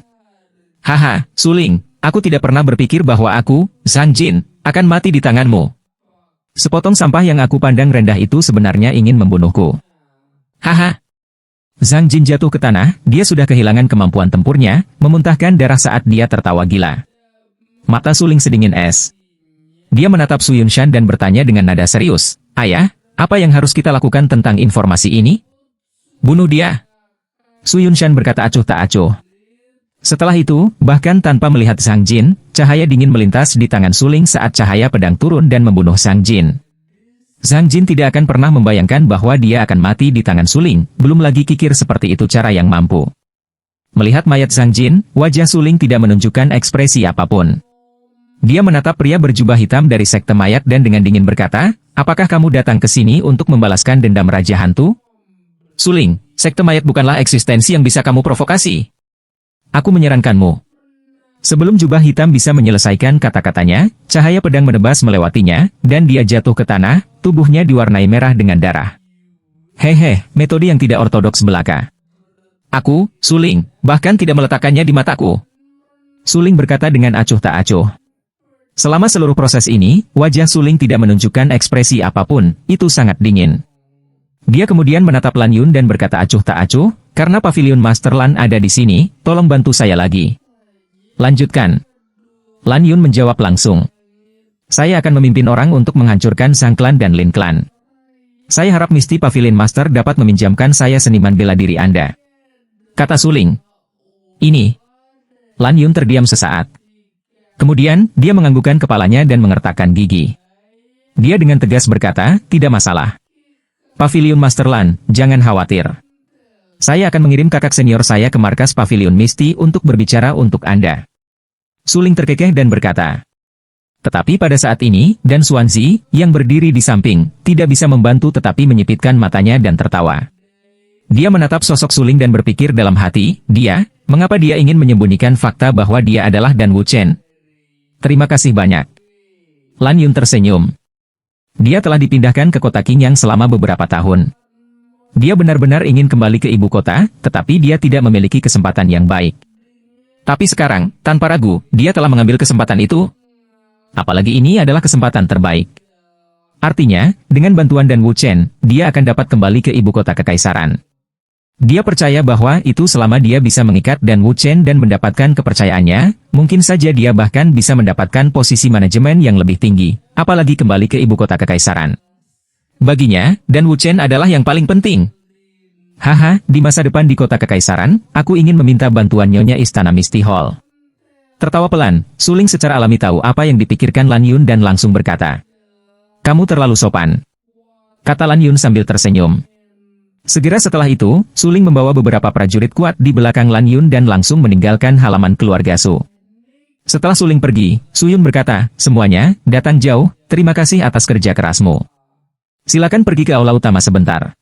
Haha, Suling, aku tidak pernah berpikir bahwa aku, Zhang Jin, akan mati di tanganmu. Sepotong sampah yang aku pandang rendah itu sebenarnya ingin membunuhku. Haha. Zhang Jin jatuh ke tanah, dia sudah kehilangan kemampuan tempurnya, memuntahkan darah saat dia tertawa gila. Mata Suling sedingin es. Dia menatap Su Yunshan dan bertanya dengan nada serius, Ayah, apa yang harus kita lakukan tentang informasi ini? Bunuh dia. Su Yunshan berkata acuh tak acuh. Setelah itu, bahkan tanpa melihat Zhang Jin, cahaya dingin melintas di tangan Suling saat cahaya pedang turun dan membunuh Zhang Jin. Zhang Jin tidak akan pernah membayangkan bahwa dia akan mati di tangan Suling, belum lagi kikir seperti itu cara yang mampu. Melihat mayat Zhang Jin, wajah Suling tidak menunjukkan ekspresi apapun. Dia menatap pria berjubah hitam dari sekte mayat dan dengan dingin berkata, apakah kamu datang ke sini untuk membalaskan dendam Raja Hantu? Suling, sekte mayat bukanlah eksistensi yang bisa kamu provokasi. Aku menyarankanmu. Sebelum jubah hitam bisa menyelesaikan kata-katanya, cahaya pedang menebas melewatinya, dan dia jatuh ke tanah, tubuhnya diwarnai merah dengan darah. Hehe, metode yang tidak ortodoks belaka. Aku, Suling, bahkan tidak meletakkannya di mataku. Suling berkata dengan acuh tak acuh. Selama seluruh proses ini, wajah Suling tidak menunjukkan ekspresi apapun, itu sangat dingin. Dia kemudian menatap Lan Yun dan berkata acuh tak acuh, karena pavilion Master Lan ada di sini, tolong bantu saya lagi. Lanjutkan. Lan Yun menjawab langsung. Saya akan memimpin orang untuk menghancurkan Sang Klan dan Lin Klan. Saya harap Misty Pavilion Master dapat meminjamkan saya seniman bela diri Anda. Kata Suling. Ini. Lan Yun terdiam sesaat. Kemudian, dia menganggukkan kepalanya dan mengertakkan gigi. Dia dengan tegas berkata, tidak masalah. Pavilion Master Lan, jangan khawatir. Saya akan mengirim kakak senior saya ke markas Pavilion Misty untuk berbicara untuk Anda. Suling terkekeh dan berkata. Tetapi pada saat ini, Dan Xuanzi, yang berdiri di samping, tidak bisa membantu tetapi menyipitkan matanya dan tertawa. Dia menatap sosok Suling dan berpikir dalam hati, mengapa dia ingin menyembunyikan fakta bahwa dia adalah Dan Wuchen? Terima kasih banyak. Lan Yun tersenyum. Dia telah dipindahkan ke kota Qingyang selama beberapa tahun. Dia benar-benar ingin kembali ke ibu kota, tetapi dia tidak memiliki kesempatan yang baik. Tapi sekarang, tanpa ragu, dia telah mengambil kesempatan itu. Apalagi ini adalah kesempatan terbaik. Artinya, dengan bantuan Dan Wuchen, dia akan dapat kembali ke ibu kota kekaisaran. Dia percaya bahwa itu selama dia bisa mengikat Dan Wuchen dan mendapatkan kepercayaannya, mungkin saja dia bahkan bisa mendapatkan posisi manajemen yang lebih tinggi, apalagi kembali ke ibu kota kekaisaran. Baginya, Dan Wuchen adalah yang paling penting. Haha, di masa depan di kota kekaisaran, aku ingin meminta bantuan Nyonya Istana Misty Hall. Tertawa pelan, Suling secara alami tahu apa yang dipikirkan Lan Yun dan langsung berkata. Kamu terlalu sopan. Kata Lan Yun sambil tersenyum. Segera setelah itu, Suling membawa beberapa prajurit kuat di belakang Lan Yun dan langsung meninggalkan halaman keluarga Su. Setelah Suling pergi, Su Yun berkata, semuanya, datang jauh, terima kasih atas kerja kerasmu. Silakan pergi ke aula utama sebentar.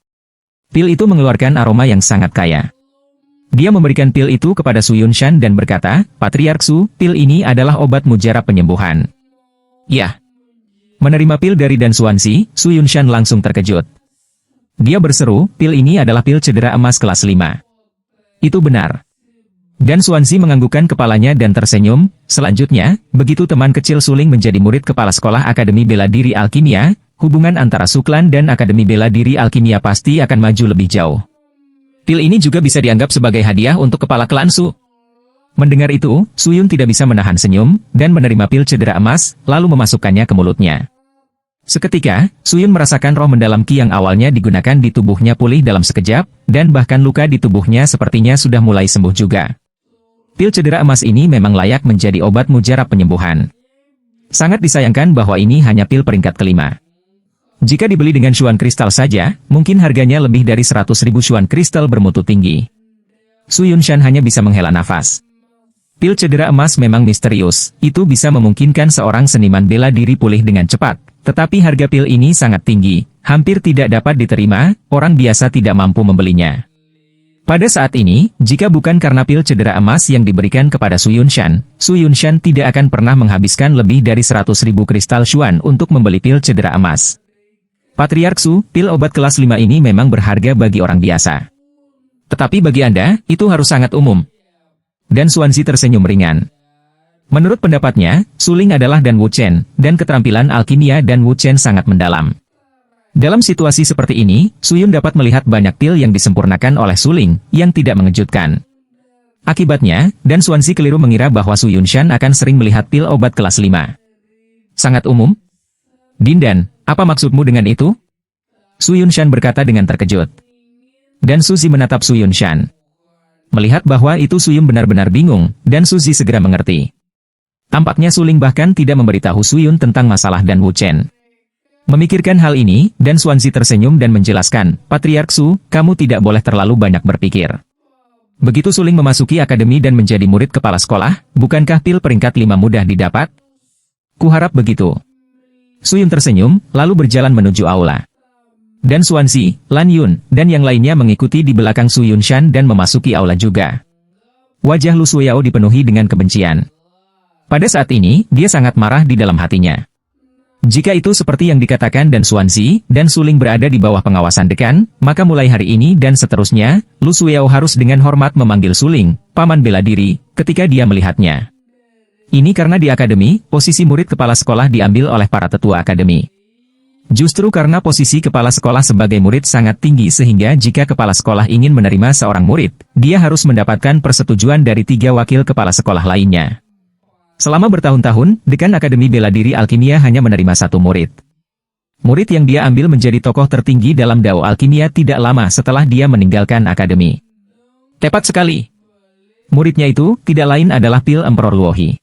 Pil itu mengeluarkan aroma yang sangat kaya. Dia memberikan pil itu kepada Su Yunshan dan berkata, Patriark Su, pil ini adalah obat mujarab penyembuhan. Ya. Menerima pil dari Dan Xuanzi, Su Yunshan langsung terkejut. Dia berseru, pil ini adalah pil cedera emas kelas 5. Itu benar. Dan Xuanzi menganggukkan kepalanya dan tersenyum. Selanjutnya, begitu teman kecil Suling menjadi murid kepala sekolah Akademi Bela Diri Alkimia, hubungan antara Suklan dan Akademi Bela Diri Alkimia pasti akan maju lebih jauh. Pil ini juga bisa dianggap sebagai hadiah untuk kepala klan Su. Mendengar itu, Su Yun tidak bisa menahan senyum, dan menerima pil cedera emas, lalu memasukkannya ke mulutnya. Seketika, Su Yun merasakan roh mendalam Qi yang awalnya digunakan di tubuhnya pulih dalam sekejap, dan bahkan luka di tubuhnya sepertinya sudah mulai sembuh juga. Pil cedera emas ini memang layak menjadi obat mujarab penyembuhan. Sangat disayangkan bahwa ini hanya pil peringkat kelima. Jika dibeli dengan Xuan kristal saja, mungkin harganya lebih dari 100.000 Xuan kristal bermutu tinggi. Su Yunshan hanya bisa menghela nafas. Pil cedera emas memang misterius, itu bisa memungkinkan seorang seniman bela diri pulih dengan cepat. Tetapi harga pil ini sangat tinggi, hampir tidak dapat diterima, orang biasa tidak mampu membelinya. Pada saat ini, jika bukan karena pil cedera emas yang diberikan kepada Su Yunshan tidak akan pernah menghabiskan lebih dari 100.000 kristal Xuan untuk membeli pil cedera emas. Patriark Su, pil obat kelas 5 ini memang berharga bagi orang biasa. Tetapi bagi Anda, itu harus sangat umum. Dan Xuanzi tersenyum ringan. Menurut pendapatnya, Suling adalah Dan Wuchen, dan keterampilan alkimia Dan Wuchen sangat mendalam. Dalam situasi seperti ini, Suyun dapat melihat banyak pil yang disempurnakan oleh Suling, yang tidak mengejutkan. Akibatnya, Dan Xuanzi keliru mengira bahwa Su Yunshan akan sering melihat pil obat kelas 5. Sangat umum? Dindan, apa maksudmu dengan itu? Su Yunshan berkata dengan terkejut. Dan Suzy menatap Su Yunshan. Melihat bahwa itu Suyun benar-benar bingung, dan Suzy segera mengerti. Tampaknya Suling bahkan tidak memberitahu Suyun tentang masalah Dan Wuchen. Memikirkan hal ini, Dan Xuanzi tersenyum dan menjelaskan, Patriark Su, kamu tidak boleh terlalu banyak berpikir. Begitu Suling memasuki akademi dan menjadi murid kepala sekolah, bukankah pil peringkat 5 mudah didapat? Kuharap begitu. Suyun tersenyum, lalu berjalan menuju aula. Dan Xuanzi, Lan Yun, dan yang lainnya mengikuti di belakang Su Yunshan dan memasuki aula juga. Wajah Lu Suyao dipenuhi dengan kebencian. Pada saat ini, dia sangat marah di dalam hatinya. Jika itu seperti yang dikatakan Dan Xuanzi, dan Suling berada di bawah pengawasan dekan, maka mulai hari ini dan seterusnya, Lu Suyao harus dengan hormat memanggil Suling, paman bela diri, ketika dia melihatnya. Ini karena di akademi, posisi murid kepala sekolah diambil oleh para tetua akademi. Justru karena posisi kepala sekolah sebagai murid sangat tinggi sehingga jika kepala sekolah ingin menerima seorang murid, dia harus mendapatkan persetujuan dari 3 wakil kepala sekolah lainnya. Selama bertahun-tahun, Dekan Akademi Bela Diri Alkimia hanya menerima 1 murid. Murid yang dia ambil menjadi tokoh tertinggi dalam Dao Alkimia tidak lama setelah dia meninggalkan akademi. Tepat sekali. Muridnya itu tidak lain adalah Pil Emperor Luohi.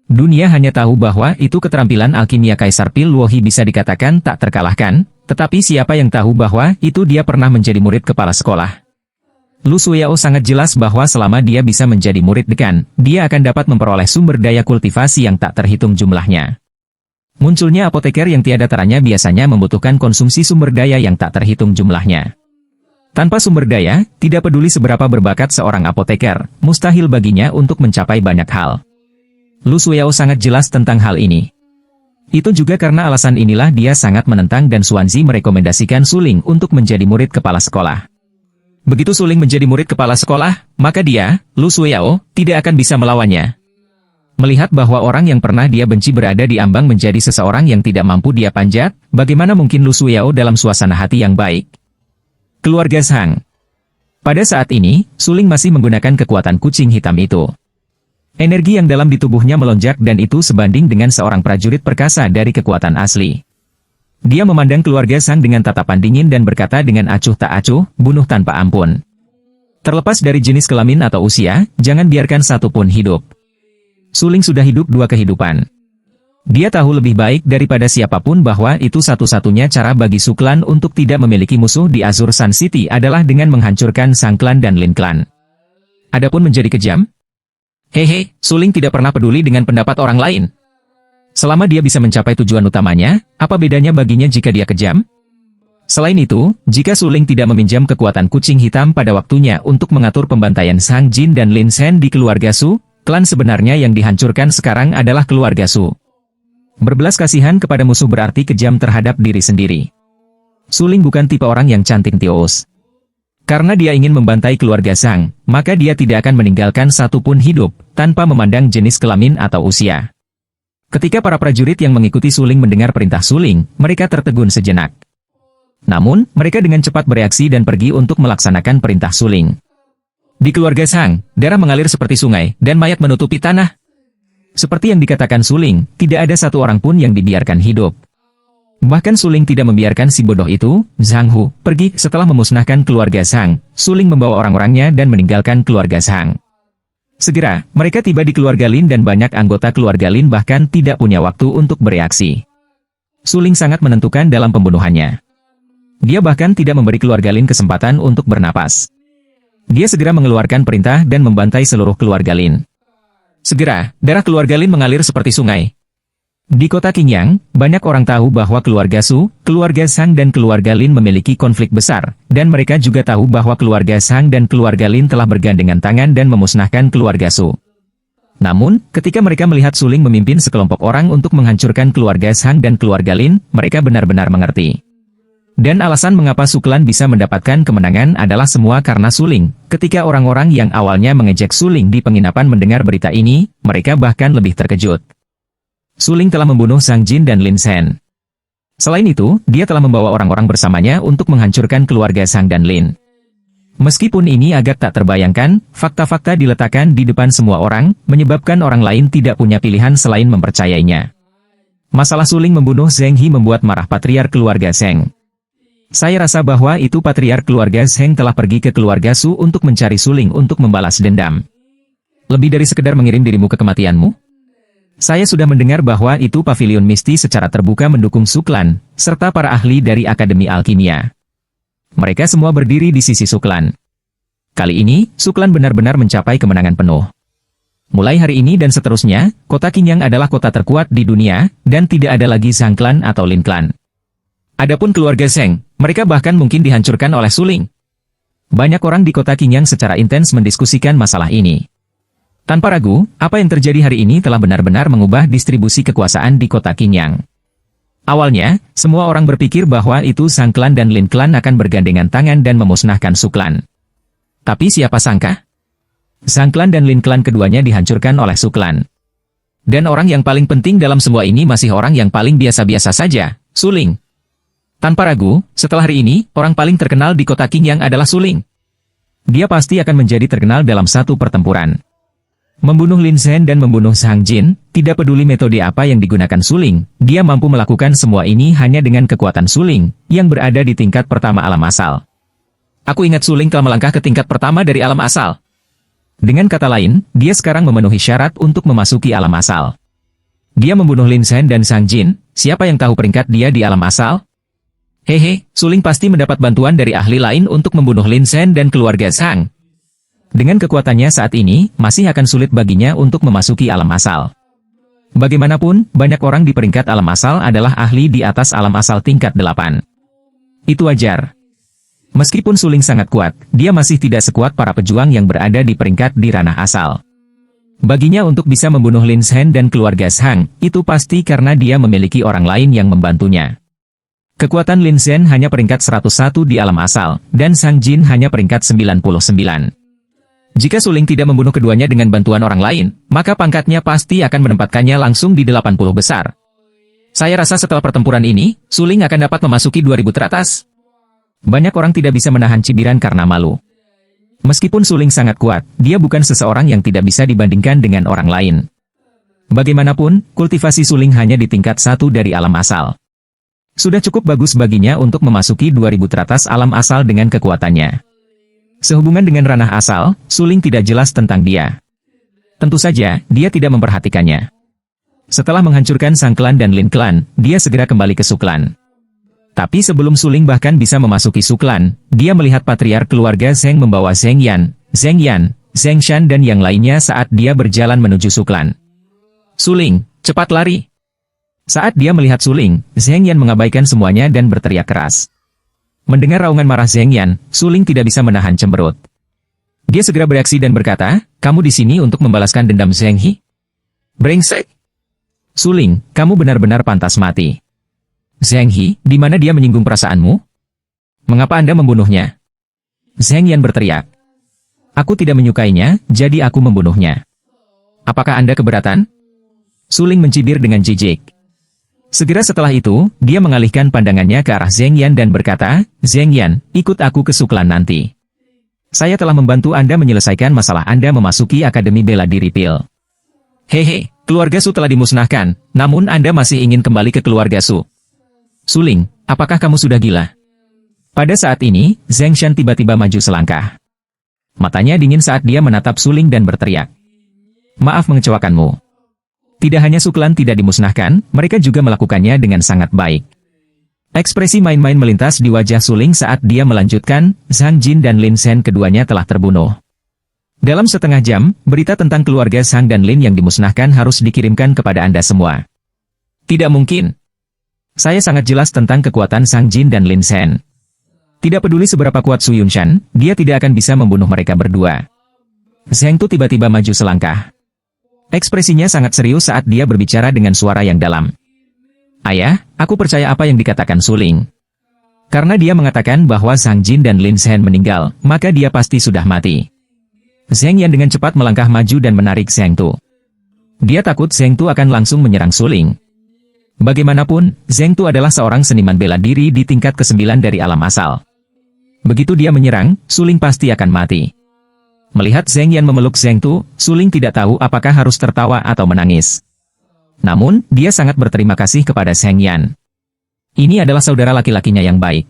Dunia hanya tahu bahwa itu keterampilan alkimia Kaisar Pil Luohi bisa dikatakan tak terkalahkan, tetapi siapa yang tahu bahwa itu dia pernah menjadi murid kepala sekolah? Lu Suyao sangat jelas bahwa selama dia bisa menjadi murid dekan, dia akan dapat memperoleh sumber daya kultivasi yang tak terhitung jumlahnya. Munculnya apoteker yang tiada taranya biasanya membutuhkan konsumsi sumber daya yang tak terhitung jumlahnya. Tanpa sumber daya, tidak peduli seberapa berbakat seorang apoteker, mustahil baginya untuk mencapai banyak hal. Lu Suyao sangat jelas tentang hal ini. Itu juga karena alasan inilah dia sangat menentang Dan Xuanzi merekomendasikan Suling untuk menjadi murid kepala sekolah. Begitu Suling menjadi murid kepala sekolah, maka dia, Lu Suyao, tidak akan bisa melawannya. Melihat bahwa orang yang pernah dia benci berada di ambang menjadi seseorang yang tidak mampu dia panjat, bagaimana mungkin Lu Suyao dalam suasana hati yang baik? Keluarga Zhang. Pada saat ini, Suling masih menggunakan kekuatan kucing hitam itu. Energi yang dalam di tubuhnya melonjak dan itu sebanding dengan seorang prajurit perkasa dari kekuatan asli. Dia memandang keluarga Zhang dengan tatapan dingin dan berkata dengan acuh tak acuh, bunuh tanpa ampun. Terlepas dari jenis kelamin atau usia, jangan biarkan satu pun hidup. Suling sudah hidup 2 kehidupan. Dia tahu lebih baik daripada siapapun bahwa itu satu-satunya cara bagi Su Clan untuk tidak memiliki musuh di Azure Sun City adalah dengan menghancurkan Sang Clan dan Lin Clan. Adapun menjadi kejam? Hehe, Suling tidak pernah peduli dengan pendapat orang lain. Selama dia bisa mencapai tujuan utamanya, apa bedanya baginya jika dia kejam? Selain itu, jika Suling tidak meminjam kekuatan kucing hitam pada waktunya untuk mengatur pembantaian Sang Jin dan Lin Shen di keluarga Su, klan sebenarnya yang dihancurkan sekarang adalah keluarga Su. Berbelas kasihan kepada musuh berarti kejam terhadap diri sendiri. Suling bukan tipe orang yang cantik tios. Karena dia ingin membantai keluarga Zhang, maka dia tidak akan meninggalkan satupun hidup, tanpa memandang jenis kelamin atau usia. Ketika para prajurit yang mengikuti Suling mendengar perintah Suling, mereka tertegun sejenak. Namun, mereka dengan cepat bereaksi dan pergi untuk melaksanakan perintah Suling. Di keluarga Zhang, darah mengalir seperti sungai, dan mayat menutupi tanah. Seperti yang dikatakan Suling, tidak ada satu orang pun yang dibiarkan hidup. Bahkan Suling tidak membiarkan si bodoh itu, Zhang Hu, pergi setelah memusnahkan keluarga Zhang. Suling membawa orang-orangnya dan meninggalkan keluarga Zhang. Segera, mereka tiba di keluarga Lin dan banyak anggota keluarga Lin bahkan tidak punya waktu untuk bereaksi. Suling sangat menentukan dalam pembunuhannya. Dia bahkan tidak memberi keluarga Lin kesempatan untuk bernapas. Dia segera mengeluarkan perintah dan membantai seluruh keluarga Lin. Segera, darah keluarga Lin mengalir seperti sungai. Di kota Qingyang, banyak orang tahu bahwa keluarga Su, keluarga Zhang dan keluarga Lin memiliki konflik besar, dan mereka juga tahu bahwa keluarga Zhang dan keluarga Lin telah bergandengan tangan dan memusnahkan keluarga Su. Namun, ketika mereka melihat Su Ling memimpin sekelompok orang untuk menghancurkan keluarga Zhang dan keluarga Lin, mereka benar-benar mengerti. Dan alasan mengapa Su Clan bisa mendapatkan kemenangan adalah semua karena Su Ling. Ketika orang-orang yang awalnya mengejek Su Ling di penginapan mendengar berita ini, mereka bahkan lebih terkejut. Su Ling telah membunuh Zhang Jin dan Lin Zhen. Selain itu, dia telah membawa orang-orang bersamanya untuk menghancurkan keluarga Zhang dan Lin. Meskipun ini agak tak terbayangkan, fakta-fakta diletakkan di depan semua orang, menyebabkan orang lain tidak punya pilihan selain mempercayainya. Masalah Su Ling membunuh Zheng He membuat marah patriark keluarga Zheng. Saya rasa bahwa itu patriark keluarga Zheng telah pergi ke keluarga Su untuk mencari Su Ling untuk membalas dendam. Lebih dari sekedar mengirim dirimu ke kematianmu? Saya sudah mendengar bahwa itu Pavilion Misti secara terbuka mendukung Su Clan, serta para ahli dari Akademi Alkimia. Mereka semua berdiri di sisi Su Clan. Kali ini, Su Clan benar-benar mencapai kemenangan penuh. Mulai hari ini dan seterusnya, kota Qingyang adalah kota terkuat di dunia, dan tidak ada lagi Zhang Clan atau Lin Clan. Adapun keluarga Zheng, mereka bahkan mungkin dihancurkan oleh Su Ling. Banyak orang di kota Qingyang secara intens mendiskusikan masalah ini. Tanpa ragu, apa yang terjadi hari ini telah benar-benar mengubah distribusi kekuasaan di kota Qingyang. Awalnya, semua orang berpikir bahwa itu Zhang Clan dan Lin Clan akan bergandengan tangan dan memusnahkan Su Clan. Tapi siapa sangka? Zhang Clan dan Lin Clan keduanya dihancurkan oleh Su Clan. Dan orang yang paling penting dalam semua ini masih orang yang paling biasa-biasa saja, Su Ling. Tanpa ragu, setelah hari ini, orang paling terkenal di kota Qingyang adalah Su Ling. Dia pasti akan menjadi terkenal dalam satu pertempuran. Membunuh Lin Zhen dan membunuh Zhang Jin, tidak peduli metode apa yang digunakan Su Ling, dia mampu melakukan semua ini hanya dengan kekuatan Su Ling, yang berada di tingkat pertama alam asal. Aku ingat Su Ling telah melangkah ke tingkat pertama dari alam asal. Dengan kata lain, dia sekarang memenuhi syarat untuk memasuki alam asal. Dia membunuh Lin Zhen dan Zhang Jin, siapa yang tahu peringkat dia di alam asal? Hehe, Su Ling pasti mendapat bantuan dari ahli lain untuk membunuh Lin Zhen dan keluarga Zhang. Dengan kekuatannya saat ini, masih akan sulit baginya untuk memasuki alam asal. Bagaimanapun, banyak orang di peringkat alam asal adalah ahli di atas alam asal tingkat 8. Itu wajar. Meskipun Su Ling sangat kuat, dia masih tidak sekuat para pejuang yang berada di peringkat di ranah asal. Baginya untuk bisa membunuh Lin Zhen dan keluarga Zhang, itu pasti karena dia memiliki orang lain yang membantunya. Kekuatan Lin Zhen hanya peringkat 101 di alam asal, dan Zhang Jin hanya peringkat 99. Jika Su Ling tidak membunuh keduanya dengan bantuan orang lain, maka pangkatnya pasti akan menempatkannya langsung di 80 besar. Saya rasa setelah pertempuran ini, Su Ling akan dapat memasuki 2000 teratas. Banyak orang tidak bisa menahan cibiran karena malu. Meskipun Su Ling sangat kuat, dia bukan seseorang yang tidak bisa dibandingkan dengan orang lain. Bagaimanapun, kultivasi Su Ling hanya di tingkat 1 dari alam asal. Sudah cukup bagus baginya untuk memasuki 2000 teratas alam asal dengan kekuatannya. Sehubungan dengan ranah asal, Su Ling tidak jelas tentang dia. Tentu saja, dia tidak memperhatikannya. Setelah menghancurkan Zhang Clan dan Lin Clan, dia segera kembali ke Su Clan. Tapi sebelum Su Ling bahkan bisa memasuki Su Clan, dia melihat patriark keluarga Zheng membawa Zheng Yan, Zheng Shan dan yang lainnya saat dia berjalan menuju Su Clan. Su Ling, cepat lari! Saat dia melihat Su Ling, Zheng Yan mengabaikan semuanya dan berteriak keras. Mendengar raungan marah Zheng Yan, Su Ling tidak bisa menahan cemberut. Dia segera bereaksi dan berkata, "Kamu di sini untuk membalaskan dendam Zheng He? Brengsek! Su Ling, kamu benar-benar pantas mati. Zheng He, di mana dia menyinggung perasaanmu? Mengapa Anda membunuhnya?" Zheng Yan berteriak. "Aku tidak menyukainya, jadi aku membunuhnya. Apakah Anda keberatan?" Su Ling mencibir dengan jijik. Segera setelah itu, dia mengalihkan pandangannya ke arah Zheng Yan dan berkata, "Zheng Yan, ikut aku ke Su Clan nanti. Saya telah membantu Anda menyelesaikan masalah Anda memasuki Akademi Bela Diri Pil. Hehe, keluarga Su telah dimusnahkan, namun Anda masih ingin kembali ke keluarga Su. Su Ling, apakah kamu sudah gila?" Pada saat ini, Zheng Shan tiba-tiba maju selangkah. Matanya dingin saat dia menatap Su Ling dan berteriak, "Maaf mengecewakanmu. Tidak hanya Su Clan tidak dimusnahkan, mereka juga melakukannya dengan sangat baik." Ekspresi main-main melintas di wajah Su Ling saat dia melanjutkan, Zhang Jin dan Lin Zhen keduanya telah terbunuh. Dalam setengah jam, berita tentang keluarga Zhang dan Lin yang dimusnahkan harus dikirimkan kepada Anda semua. Tidak mungkin. Saya sangat jelas tentang kekuatan Sang Jin dan Lin Shen. Tidak peduli seberapa kuat Su Yunshan, dia tidak akan bisa membunuh mereka berdua. Zheng Tu tiba-tiba maju selangkah. Ekspresinya sangat serius saat dia berbicara dengan suara yang dalam. Ayah, aku percaya apa yang dikatakan Su Ling. Karena dia mengatakan bahwa Sang Jin dan Lin Shen meninggal, maka dia pasti sudah mati. Zheng Yan dengan cepat melangkah maju dan menarik Zheng Tu. Dia takut Zheng Tu akan langsung menyerang Su Ling. Bagaimanapun, Zheng Tu adalah seorang seniman bela diri di tingkat ke-9 dari alam asal. Begitu dia menyerang, Su Ling pasti akan mati. Melihat Zheng Yan memeluk Zheng Tu, Su Ling tidak tahu apakah harus tertawa atau menangis. Namun, dia sangat berterima kasih kepada Zheng Yan. Ini adalah saudara laki-lakinya yang baik.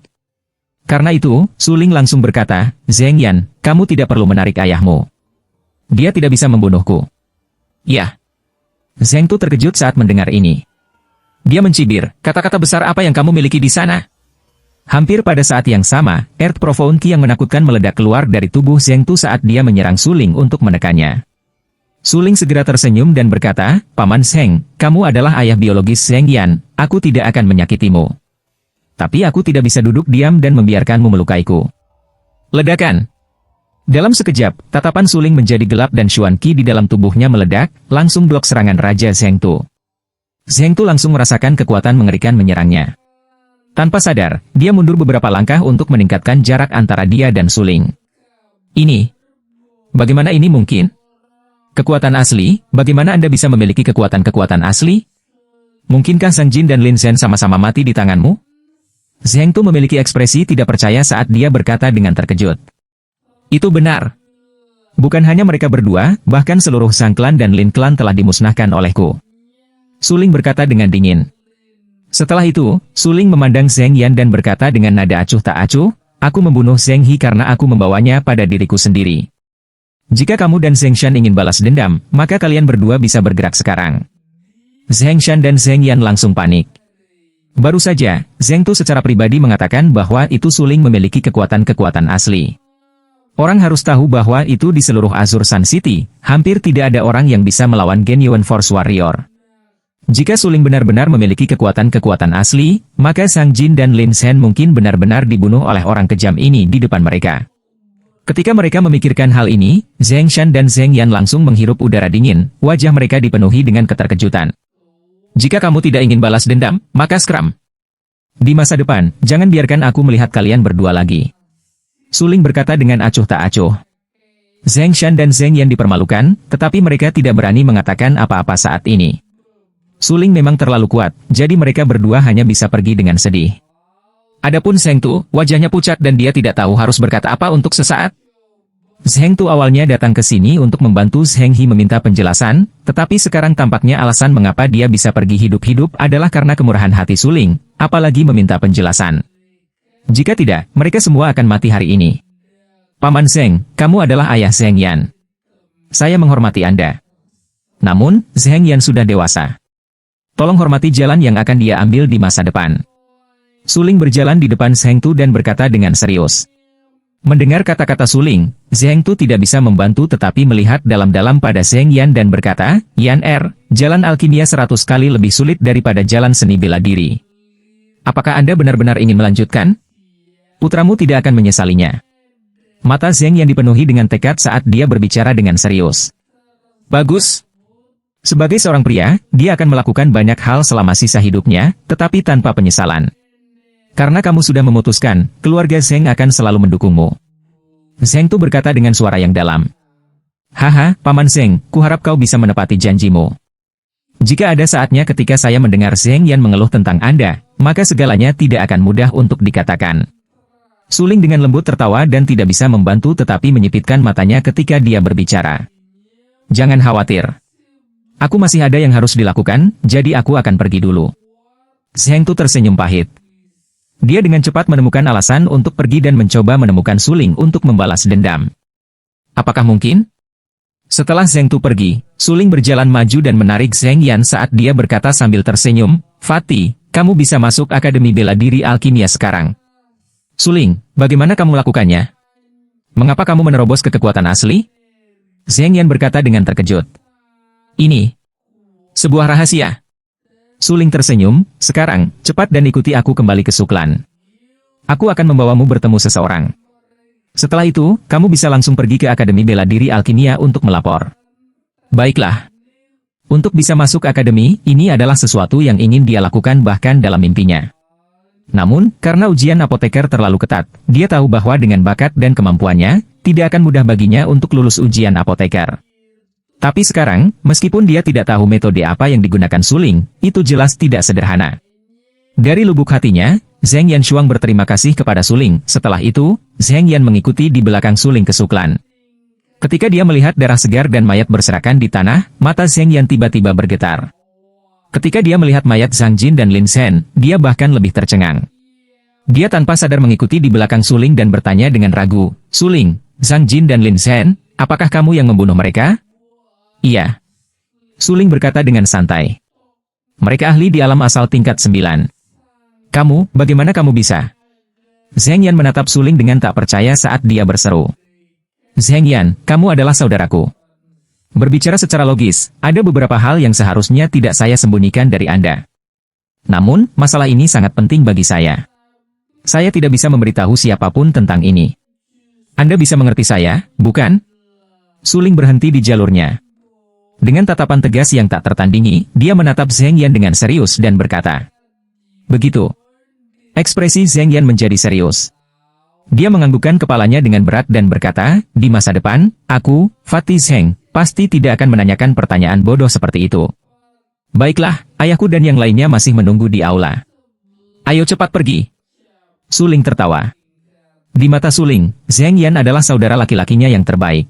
Karena itu, Su Ling langsung berkata, Zheng Yan, kamu tidak perlu menarik ayahmu. Dia tidak bisa membunuhku. Ya. Zheng Tu terkejut saat mendengar ini. Dia mencibir, kata-kata besar apa yang kamu miliki di sana? Hampir pada saat yang sama, Earth Profound Ki yang menakutkan meledak keluar dari tubuh Zheng Tu saat dia menyerang Su Ling untuk menekannya. Su Ling segera tersenyum dan berkata, Paman Zheng, kamu adalah ayah biologis Zheng Yan, aku tidak akan menyakitimu. Tapi aku tidak bisa duduk diam dan membiarkanmu melukaiku. Ledakan. Dalam sekejap, tatapan Su Ling menjadi gelap dan Xuan Qi di dalam tubuhnya meledak, langsung blok serangan Raja Zheng Tu. Zheng Tu langsung merasakan kekuatan mengerikan menyerangnya. Tanpa sadar, dia mundur beberapa langkah untuk meningkatkan jarak antara dia dan Su Ling. Bagaimana ini mungkin? Kekuatan asli, bagaimana Anda bisa memiliki kekuatan-kekuatan asli? Mungkinkah Sang Jin dan Lin Shen sama-sama mati di tanganmu? Zheng Tu memiliki ekspresi tidak percaya saat dia berkata dengan terkejut. Itu benar. Bukan hanya mereka berdua, bahkan seluruh Sang Klan dan Lin Klan telah dimusnahkan olehku. Su Ling berkata dengan dingin. Setelah itu, Su Ling memandang Zheng Yan dan berkata dengan nada acuh tak acuh, aku membunuh Zheng He karena aku membawanya pada diriku sendiri. Jika kamu dan Zheng Shan ingin balas dendam, maka kalian berdua bisa bergerak sekarang. Zheng Shan dan Zheng Yan langsung panik. Baru saja, Zheng Tu secara pribadi mengatakan bahwa itu Su Ling memiliki kekuatan-kekuatan asli. Orang harus tahu bahwa itu di seluruh Azure Sun City, hampir tidak ada orang yang bisa melawan Genuine Force Warrior. Jika Su Ling benar-benar memiliki kekuatan-kekuatan asli, maka Sang Jin dan Lin Shen mungkin benar-benar dibunuh oleh orang kejam ini di depan mereka. Ketika mereka memikirkan hal ini, Zheng Shan dan Zheng Yan langsung menghirup udara dingin, wajah mereka dipenuhi dengan keterkejutan. Jika kamu tidak ingin balas dendam, maka skram. Di masa depan, jangan biarkan aku melihat kalian berdua lagi. Su Ling berkata dengan acuh tak acuh. Zheng Shan dan Zheng Yan dipermalukan, tetapi mereka tidak berani mengatakan apa-apa saat ini. Su Ling memang terlalu kuat, jadi mereka berdua hanya bisa pergi dengan sedih. Adapun Zheng Tu, wajahnya pucat dan dia tidak tahu harus berkata apa untuk sesaat. Zheng Tu awalnya datang ke sini untuk membantu Zheng He meminta penjelasan, tetapi sekarang tampaknya alasan mengapa dia bisa pergi hidup-hidup adalah karena kemurahan hati Su Ling, apalagi meminta penjelasan. Jika tidak, mereka semua akan mati hari ini. Paman Zheng, kamu adalah ayah Zheng Yan. Saya menghormati Anda. Namun, Zheng Yan sudah dewasa. Tolong hormati jalan yang akan dia ambil di masa depan. Su Ling berjalan di depan Zheng Tu dan berkata dengan serius. Mendengar kata-kata Su Ling, Zheng Tu tidak bisa membantu tetapi melihat dalam-dalam pada Zheng Yan dan berkata, Yan jalan alkimia 100 kali lebih sulit daripada jalan seni bela diri. Apakah Anda benar-benar ingin melanjutkan? Putramu tidak akan menyesalinya. Mata Zheng Yan dipenuhi dengan tekad saat dia berbicara dengan serius. Bagus. Sebagai seorang pria, dia akan melakukan banyak hal selama sisa hidupnya, tetapi tanpa penyesalan. Karena kamu sudah memutuskan, keluarga Zheng akan selalu mendukungmu. Zheng Tu berkata dengan suara yang dalam. Haha, Paman Zheng, kuharap kau bisa menepati janjimu. Jika ada saatnya ketika saya mendengar Zheng Yan mengeluh tentang Anda, maka segalanya tidak akan mudah untuk dikatakan. Su Ling dengan lembut tertawa dan tidak bisa membantu tetapi menyipitkan matanya ketika dia berbicara. Jangan khawatir. Aku masih ada yang harus dilakukan, jadi aku akan pergi dulu. Zheng Tu tersenyum pahit. Dia dengan cepat menemukan alasan untuk pergi dan mencoba menemukan Su Ling untuk membalas dendam. Apakah mungkin? Setelah Zheng Tu pergi, Su Ling berjalan maju dan menarik Zheng Yan saat dia berkata sambil tersenyum, Fatih, kamu bisa masuk Akademi Bela Diri Alkimia sekarang. Su Ling, bagaimana kamu melakukannya? Mengapa kamu menerobos ke kekuatan asli? Zheng Yan berkata dengan terkejut. Ini sebuah rahasia. Suling tersenyum, sekarang, cepat dan ikuti aku kembali ke Suklan. Aku akan membawamu bertemu seseorang. Setelah itu, kamu bisa langsung pergi ke Akademi Bela Diri Alkimia untuk melapor. Baiklah. Untuk bisa masuk akademi, ini adalah sesuatu yang ingin dia lakukan bahkan dalam mimpinya. Namun, karena ujian apoteker terlalu ketat, dia tahu bahwa dengan bakat dan kemampuannya, tidak akan mudah baginya untuk lulus ujian apoteker. Tapi sekarang, meskipun dia tidak tahu metode apa yang digunakan Suling, itu jelas tidak sederhana. Dari lubuk hatinya, Zheng Yanshuang berterima kasih kepada Suling. Setelah itu, Zheng Yan mengikuti di belakang Suling ke Suklan. Ketika dia melihat darah segar dan mayat berserakan di tanah, mata Zheng Yan tiba-tiba bergetar. Ketika dia melihat mayat Zhang Jin dan Lin Zhen, dia bahkan lebih tercengang. Dia tanpa sadar mengikuti di belakang Suling dan bertanya dengan ragu, "Suling, Zhang Jin dan Lin Zhen, apakah kamu yang membunuh mereka?" "Iya." Suling berkata dengan santai. "Mereka ahli di alam asal tingkat 9. Kamu, bagaimana kamu bisa?" Zheng Yan menatap Suling dengan tak percaya saat dia berseru. "Zheng Yan, kamu adalah saudaraku. Berbicara secara logis, ada beberapa hal yang seharusnya tidak saya sembunyikan dari Anda. Namun, masalah ini sangat penting bagi saya. Saya tidak bisa memberitahu siapapun tentang ini. Anda bisa mengerti saya, bukan?" Suling berhenti di jalurnya. Dengan tatapan tegas yang tak tertandingi, dia menatap Zheng Yan dengan serius dan berkata, "Begitu." Ekspresi Zheng Yan menjadi serius. Dia menganggukkan kepalanya dengan berat dan berkata, "Di masa depan, aku, Fatih Zheng, pasti tidak akan menanyakan pertanyaan bodoh seperti itu. Baiklah, ayahku dan yang lainnya masih menunggu di aula. Ayo cepat pergi." Suling tertawa. Di mata Suling, Zheng Yan adalah saudara laki-lakinya yang terbaik.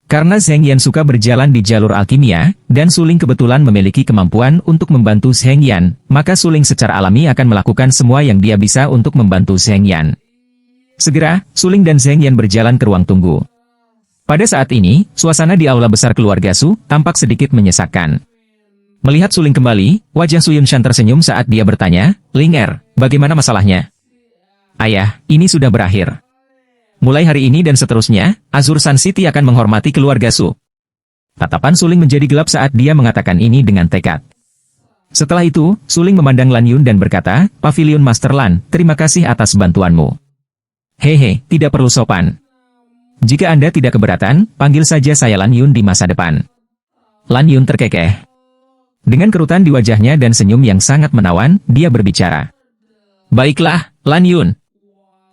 Karena Zheng Yan suka berjalan di jalur alkimia, dan Suling kebetulan memiliki kemampuan untuk membantu Zheng Yan, maka Suling secara alami akan melakukan semua yang dia bisa untuk membantu Zheng Yan. Segera, Suling dan Zheng Yan berjalan ke ruang tunggu. Pada saat ini, suasana di aula besar keluarga Su tampak sedikit menyesakkan. Melihat Suling kembali, wajah Su Yunshan tersenyum saat dia bertanya, "Ling Er, bagaimana masalahnya?" "Ayah, ini sudah berakhir. Mulai hari ini dan seterusnya, Azur Sun City akan menghormati keluarga Su." Tatapan Suling menjadi gelap saat dia mengatakan ini dengan tekad. Setelah itu, Suling memandang Lan Yun dan berkata, "Pavilion Master Lan, terima kasih atas bantuanmu." "Hehe, tidak perlu sopan. Jika Anda tidak keberatan, panggil saja saya Lan Yun di masa depan." Lan Yun terkekeh. Dengan kerutan di wajahnya dan senyum yang sangat menawan, dia berbicara. "Baiklah, Lan Yun."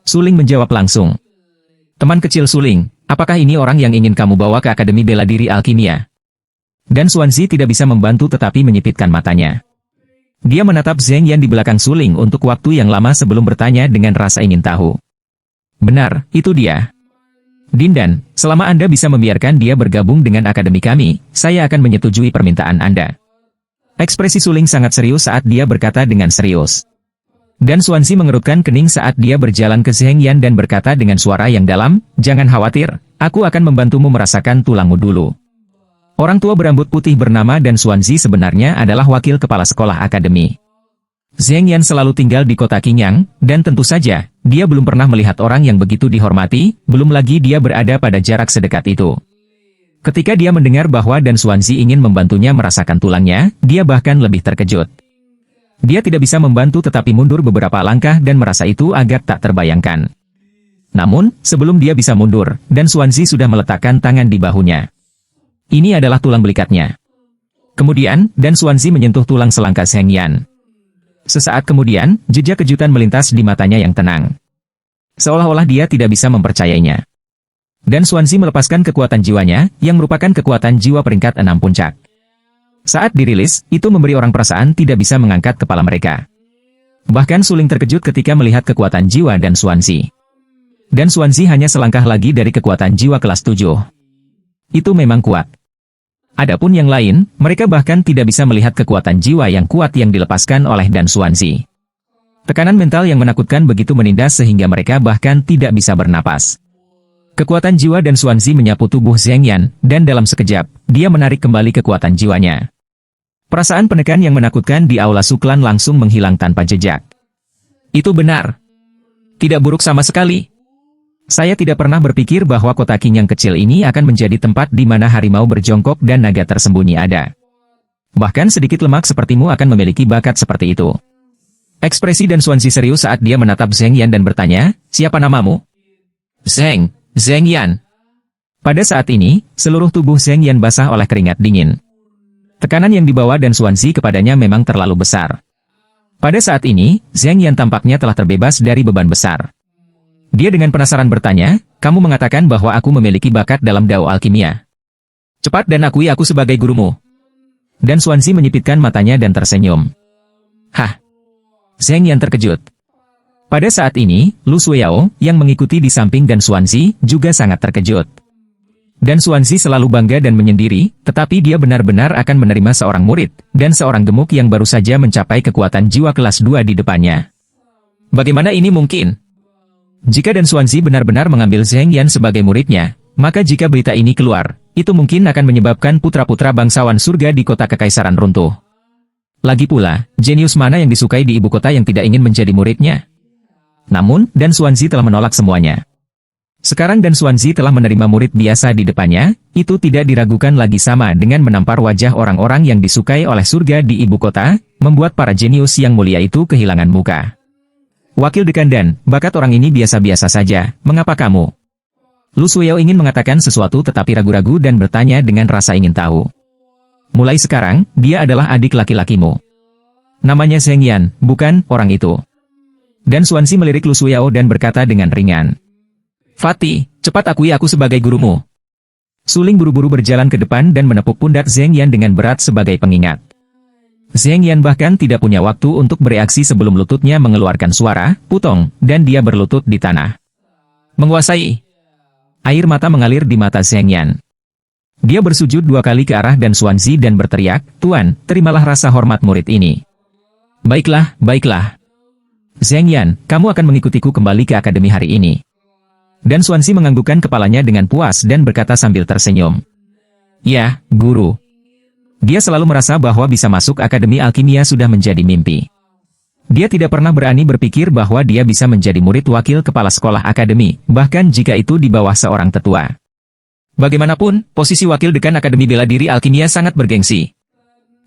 Suling menjawab langsung. "Teman kecil Suling, apakah ini orang yang ingin kamu bawa ke Akademi Bela Diri Alkimia?" Dan Xuanzi tidak bisa membantu tetapi menyipitkan matanya. Dia menatap Zheng Yan di belakang Suling untuk waktu yang lama sebelum bertanya dengan rasa ingin tahu. "Benar, itu dia. Dindan, selama Anda bisa membiarkan dia bergabung dengan akademi kami, saya akan menyetujui permintaan Anda." Ekspresi Suling sangat serius saat dia berkata dengan serius. Dan Xuanzi mengerutkan kening saat dia berjalan ke Zheng Yan dan berkata dengan suara yang dalam, "Jangan khawatir, aku akan membantumu merasakan tulangmu dulu." Orang tua berambut putih bernama Dan Xuanzi sebenarnya adalah wakil kepala sekolah akademi. Zheng Yan selalu tinggal di kota Qingyang, dan tentu saja, dia belum pernah melihat orang yang begitu dihormati, belum lagi dia berada pada jarak sedekat itu. Ketika dia mendengar bahwa Dan Xuanzi ingin membantunya merasakan tulangnya, dia bahkan lebih terkejut. Dia tidak bisa membantu tetapi mundur beberapa langkah dan merasa itu agak tak terbayangkan. Namun, sebelum dia bisa mundur, Dan Xuanzi sudah meletakkan tangan di bahunya. Ini adalah tulang belikatnya. Kemudian, Dan Xuanzi menyentuh tulang selangka Zheng Yan. Sesaat kemudian, jejak kejutan melintas di matanya yang tenang. Seolah-olah dia tidak bisa mempercayainya. Dan Xuanzi melepaskan kekuatan jiwanya, yang merupakan kekuatan jiwa peringkat 6 puncak. Saat dirilis, itu memberi orang perasaan tidak bisa mengangkat kepala mereka. Bahkan Suling terkejut ketika melihat kekuatan jiwa Dan Xuanzi. Dan Xuanzi hanya selangkah lagi dari kekuatan jiwa kelas 7. Itu memang kuat. Adapun yang lain, mereka bahkan tidak bisa melihat kekuatan jiwa yang kuat yang dilepaskan oleh Dan Xuanzi. Tekanan mental yang menakutkan begitu menindas sehingga mereka bahkan tidak bisa bernapas. Kekuatan jiwa Dan Xuanzi menyapu tubuh Zheng Yan, dan dalam sekejap, dia menarik kembali kekuatan jiwanya. Perasaan penekan yang menakutkan di aula Suklan langsung menghilang tanpa jejak. Itu benar. Tidak buruk sama sekali. Saya tidak pernah berpikir bahwa kota Qingyang kecil ini akan menjadi tempat di mana harimau berjongkok dan naga tersembunyi ada. Bahkan sedikit lemak sepertimu akan memiliki bakat seperti itu. Ekspresi Dan Xuanzi serius saat dia menatap Zheng Yan dan bertanya, siapa namamu? Zheng Yan. Pada saat ini, seluruh tubuh Zheng Yan basah oleh keringat dingin. Tekanan yang dibawa Dan Xuanzi kepadanya memang terlalu besar. Pada saat ini, Zheng Yan tampaknya telah terbebas dari beban besar. Dia dengan penasaran bertanya, kamu mengatakan bahwa aku memiliki bakat dalam dao alkimia. Cepat dan akui aku sebagai gurumu. Dan Xuanzi menyipitkan matanya dan tersenyum. Hah? Zheng Yan terkejut. Pada saat ini, Lu Shuiyao, yang mengikuti di samping Dan Xuanzi, juga sangat terkejut. Dan Xuanzi selalu bangga dan menyendiri, tetapi dia benar-benar akan menerima seorang murid, dan seorang gemuk yang baru saja mencapai kekuatan jiwa kelas 2 di depannya. Bagaimana ini mungkin? Jika Dan Xuanzi benar-benar mengambil Zheng Yan sebagai muridnya, maka jika berita ini keluar, itu mungkin akan menyebabkan putra-putra bangsawan surga di kota kekaisaran runtuh. Lagi pula, jenius mana yang disukai di ibu kota yang tidak ingin menjadi muridnya? Namun, Dan Xuanzi telah menolak semuanya. Sekarang Dan Xuanzi telah menerima murid biasa di depannya, itu tidak diragukan lagi sama dengan menampar wajah orang-orang yang disukai oleh surga di ibu kota, membuat para jenius yang mulia itu kehilangan muka. Wakil dekan Dan, bakat orang ini biasa-biasa saja, mengapa kamu? Lu Shuiyao ingin mengatakan sesuatu tetapi ragu-ragu dan bertanya dengan rasa ingin tahu. Mulai sekarang, dia adalah adik laki-lakimu. Namanya Zheng Yan, bukan orang itu. Dan Xuanzi melirik Lu Shuiyao dan berkata dengan ringan. Fatih, cepat akui aku sebagai gurumu. Suling buru-buru berjalan ke depan dan menepuk pundak Zheng Yan dengan berat sebagai pengingat. Zheng Yan bahkan tidak punya waktu untuk bereaksi sebelum lututnya mengeluarkan suara, putong, dan dia berlutut di tanah. Menguasai. Air mata mengalir di mata Zheng Yan. Dia bersujud 2 kali ke arah Dan Xuanzi dan berteriak, Tuan, terimalah rasa hormat murid ini. Baiklah, baiklah. Zheng Yan, kamu akan mengikutiku kembali ke akademi hari ini. Dan Xuanzi menganggukkan kepalanya dengan puas dan berkata sambil tersenyum. Ya, guru. Dia selalu merasa bahwa bisa masuk akademi alkimia sudah menjadi mimpi. Dia tidak pernah berani berpikir bahwa dia bisa menjadi murid wakil kepala sekolah akademi, bahkan jika itu di bawah seorang tetua. Bagaimanapun, posisi wakil dekan Akademi Bela Diri Alkimia sangat bergengsi.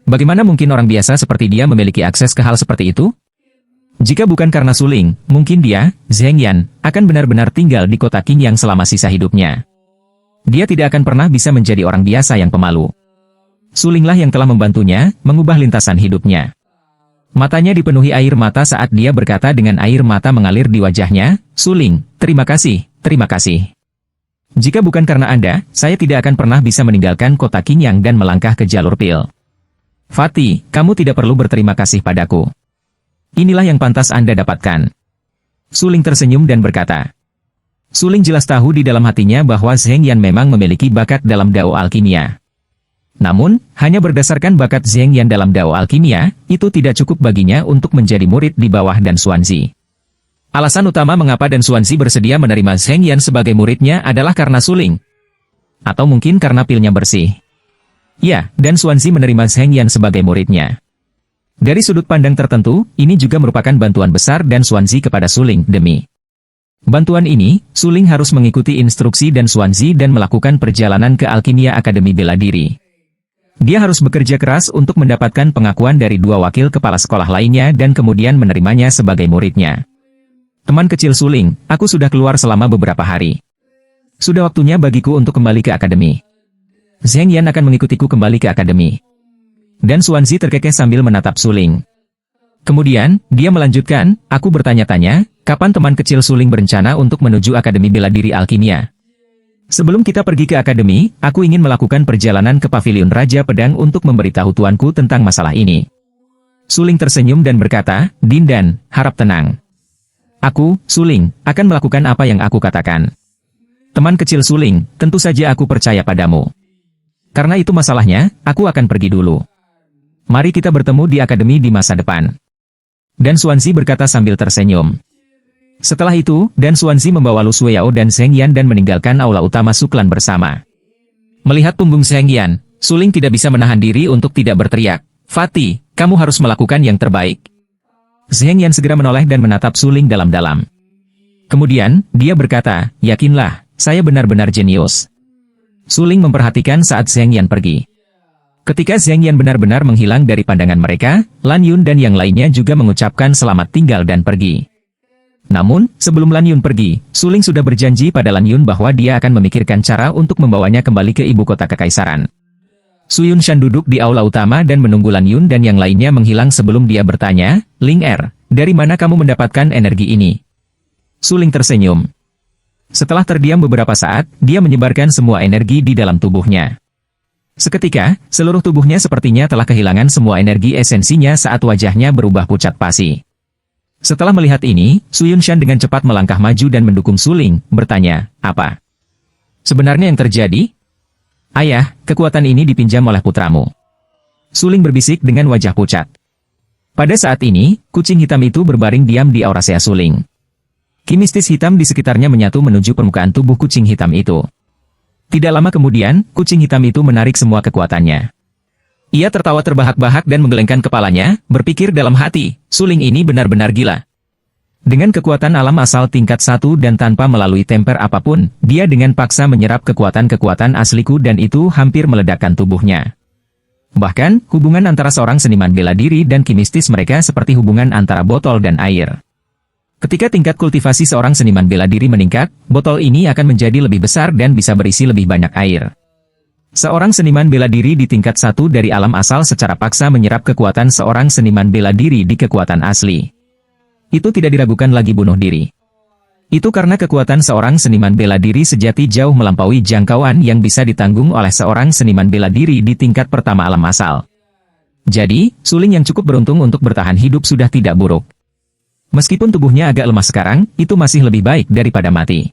Bagaimana mungkin orang biasa seperti dia memiliki akses ke hal seperti itu? Jika bukan karena Suling, mungkin dia, Zheng Yan, akan benar-benar tinggal di kota Qingyang selama sisa hidupnya. Dia tidak akan pernah bisa menjadi orang biasa yang pemalu. Sulinglah yang telah membantunya, mengubah lintasan hidupnya. Matanya dipenuhi air mata saat dia berkata dengan air mata mengalir di wajahnya, Suling, terima kasih, terima kasih. Jika bukan karena Anda, saya tidak akan pernah bisa meninggalkan kota Qingyang dan melangkah ke jalur pil. Fatih, kamu tidak perlu berterima kasih padaku. Inilah yang pantas Anda dapatkan. Suling tersenyum dan berkata. Suling jelas tahu di dalam hatinya bahwa Zheng Yan memang memiliki bakat dalam dao alkimia. Namun, hanya berdasarkan bakat Zheng Yan dalam dao alkimia, itu tidak cukup baginya untuk menjadi murid di bawah Dan Xuanzi. Alasan utama mengapa Dan Xuanzi bersedia menerima Zheng Yan sebagai muridnya adalah karena Suling. Atau mungkin karena pilnya bersih. Ya, Dan Xuanzi menerima Zheng Yan sebagai muridnya. Dari sudut pandang tertentu, ini juga merupakan bantuan besar Dan Xuanzi kepada Suling demi bantuan ini, Suling harus mengikuti instruksi Dan Xuanzi dan melakukan perjalanan ke Alkimia Akademi Bela Diri. Dia harus bekerja keras untuk mendapatkan pengakuan dari 2 wakil kepala sekolah lainnya dan kemudian menerimanya sebagai muridnya. Teman kecil Suling, aku sudah keluar selama beberapa hari. Sudah waktunya bagiku untuk kembali ke akademi. Zheng Yan akan mengikutiku kembali ke akademi. Dan Xuanzi terkekeh sambil menatap Suling. Kemudian, dia melanjutkan, aku bertanya-tanya, kapan teman kecil Suling berencana untuk menuju Akademi Bela Diri Alkimia? Sebelum kita pergi ke akademi, aku ingin melakukan perjalanan ke Pavilion Raja Pedang untuk memberitahu tuanku tentang masalah ini. Suling tersenyum dan berkata, Dindan, harap tenang. Aku, Suling, akan melakukan apa yang aku katakan. Teman kecil Suling, tentu saja aku percaya padamu. Karena itu masalahnya, aku akan pergi dulu. Mari kita bertemu di akademi di masa depan. Dan Xuanzi berkata sambil tersenyum. Setelah itu, Dan Xuanzi membawa Lu Shuiyao dan Zheng Yan dan meninggalkan aula utama Suklan bersama. Melihat punggung Zheng Yan, Suling tidak bisa menahan diri untuk tidak berteriak, Fatih, kamu harus melakukan yang terbaik. Zheng Yan segera menoleh dan menatap Suling dalam-dalam. Kemudian, dia berkata, yakinlah, saya benar-benar jenius. Suling memperhatikan saat Zheng Yan pergi. Ketika Zheng Yan benar-benar menghilang dari pandangan mereka, Lan Yun dan yang lainnya juga mengucapkan selamat tinggal dan pergi. Namun, sebelum Lan Yun pergi, Suling sudah berjanji pada Lan Yun bahwa dia akan memikirkan cara untuk membawanya kembali ke ibu kota kekaisaran. Su Yunshan duduk di aula utama dan menunggu Lan Yun dan yang lainnya menghilang sebelum dia bertanya, Ling Er, dari mana kamu mendapatkan energi ini? Suling tersenyum. Setelah terdiam beberapa saat, dia menyebarkan semua energi di dalam tubuhnya. Seketika, seluruh tubuhnya sepertinya telah kehilangan semua energi esensinya saat wajahnya berubah pucat pasi. Setelah melihat ini, Su Yunshan dengan cepat melangkah maju dan mendukung Suling, bertanya, apa sebenarnya yang terjadi? Ayah, kekuatan ini dipinjam oleh putramu. Suling berbisik dengan wajah pucat. Pada saat ini, kucing hitam itu berbaring diam di aurasea Suling. Ki mistis hitam di sekitarnya menyatu menuju permukaan tubuh kucing hitam itu. Tidak lama kemudian, kucing hitam itu menarik semua kekuatannya. Ia tertawa terbahak-bahak dan menggelengkan kepalanya, berpikir dalam hati, Suling ini benar-benar gila. Dengan kekuatan alam asal tingkat 1 dan tanpa melalui temper apapun, dia dengan paksa menyerap kekuatan-kekuatan asliku dan itu hampir meledakkan tubuhnya. Bahkan, hubungan antara seorang seniman bela diri dan ki mistis mereka seperti hubungan antara botol dan air. Ketika tingkat kultivasi seorang seniman bela diri meningkat, botol ini akan menjadi lebih besar dan bisa berisi lebih banyak air. Seorang seniman bela diri di tingkat 1 dari alam asal secara paksa menyerap kekuatan seorang seniman bela diri di kekuatan asli. Itu tidak diragukan lagi bunuh diri. Itu karena kekuatan seorang seniman bela diri sejati jauh melampaui jangkauan yang bisa ditanggung oleh seorang seniman bela diri di tingkat pertama alam asal. Jadi, Suling yang cukup beruntung untuk bertahan hidup sudah tidak buruk. Meskipun tubuhnya agak lemah sekarang, itu masih lebih baik daripada mati.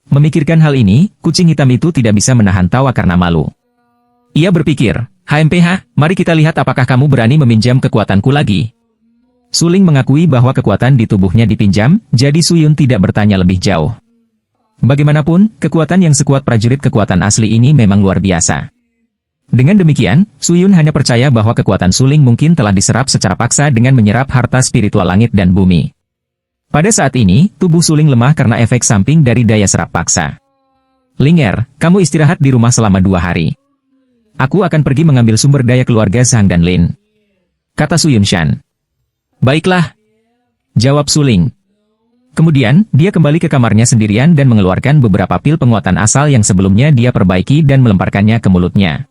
Memikirkan hal ini, kucing hitam itu tidak bisa menahan tawa karena malu. Ia berpikir, HMPH, mari kita lihat apakah kamu berani meminjam kekuatanku lagi. Suling mengakui bahwa kekuatan di tubuhnya dipinjam, jadi Su Yun tidak bertanya lebih jauh. Bagaimanapun, kekuatan yang sekuat prajurit kekuatan asli ini memang luar biasa. Dengan demikian, Su Yun hanya percaya bahwa kekuatan Suling mungkin telah diserap secara paksa dengan menyerap harta spiritual langit dan bumi. Pada saat ini, tubuh Suling lemah karena efek samping dari daya serap paksa. Ling Er, kamu istirahat di rumah selama 2 hari. Aku akan pergi mengambil sumber daya keluarga Zhang dan Lin. Kata Su Yunshan. Baiklah. Jawab Suling. Kemudian, dia kembali ke kamarnya sendirian dan mengeluarkan beberapa pil penguatan asal yang sebelumnya dia perbaiki dan melemparkannya ke mulutnya.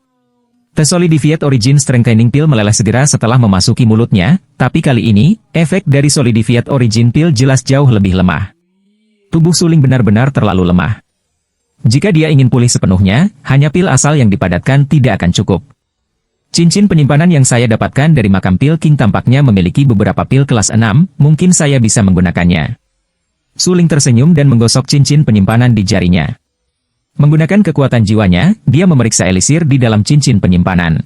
The Solidified Origin Strengthening Pill meleleh segera setelah memasuki mulutnya, tapi kali ini, efek dari Solidified Origin Pill jelas jauh lebih lemah. Tubuh Suling benar-benar terlalu lemah. Jika dia ingin pulih sepenuhnya, hanya pil asal yang dipadatkan tidak akan cukup. Cincin penyimpanan yang saya dapatkan dari makam Pil King tampaknya memiliki beberapa pil kelas 6, mungkin saya bisa menggunakannya. Suling tersenyum dan menggosok cincin penyimpanan di jarinya. Menggunakan kekuatan jiwanya, dia memeriksa elisir di dalam cincin penyimpanan.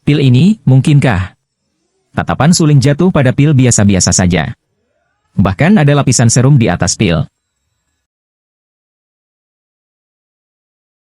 Pil ini, mungkinkah? Tatapan Suling jatuh pada pil biasa-biasa saja. Bahkan ada lapisan serum di atas pil.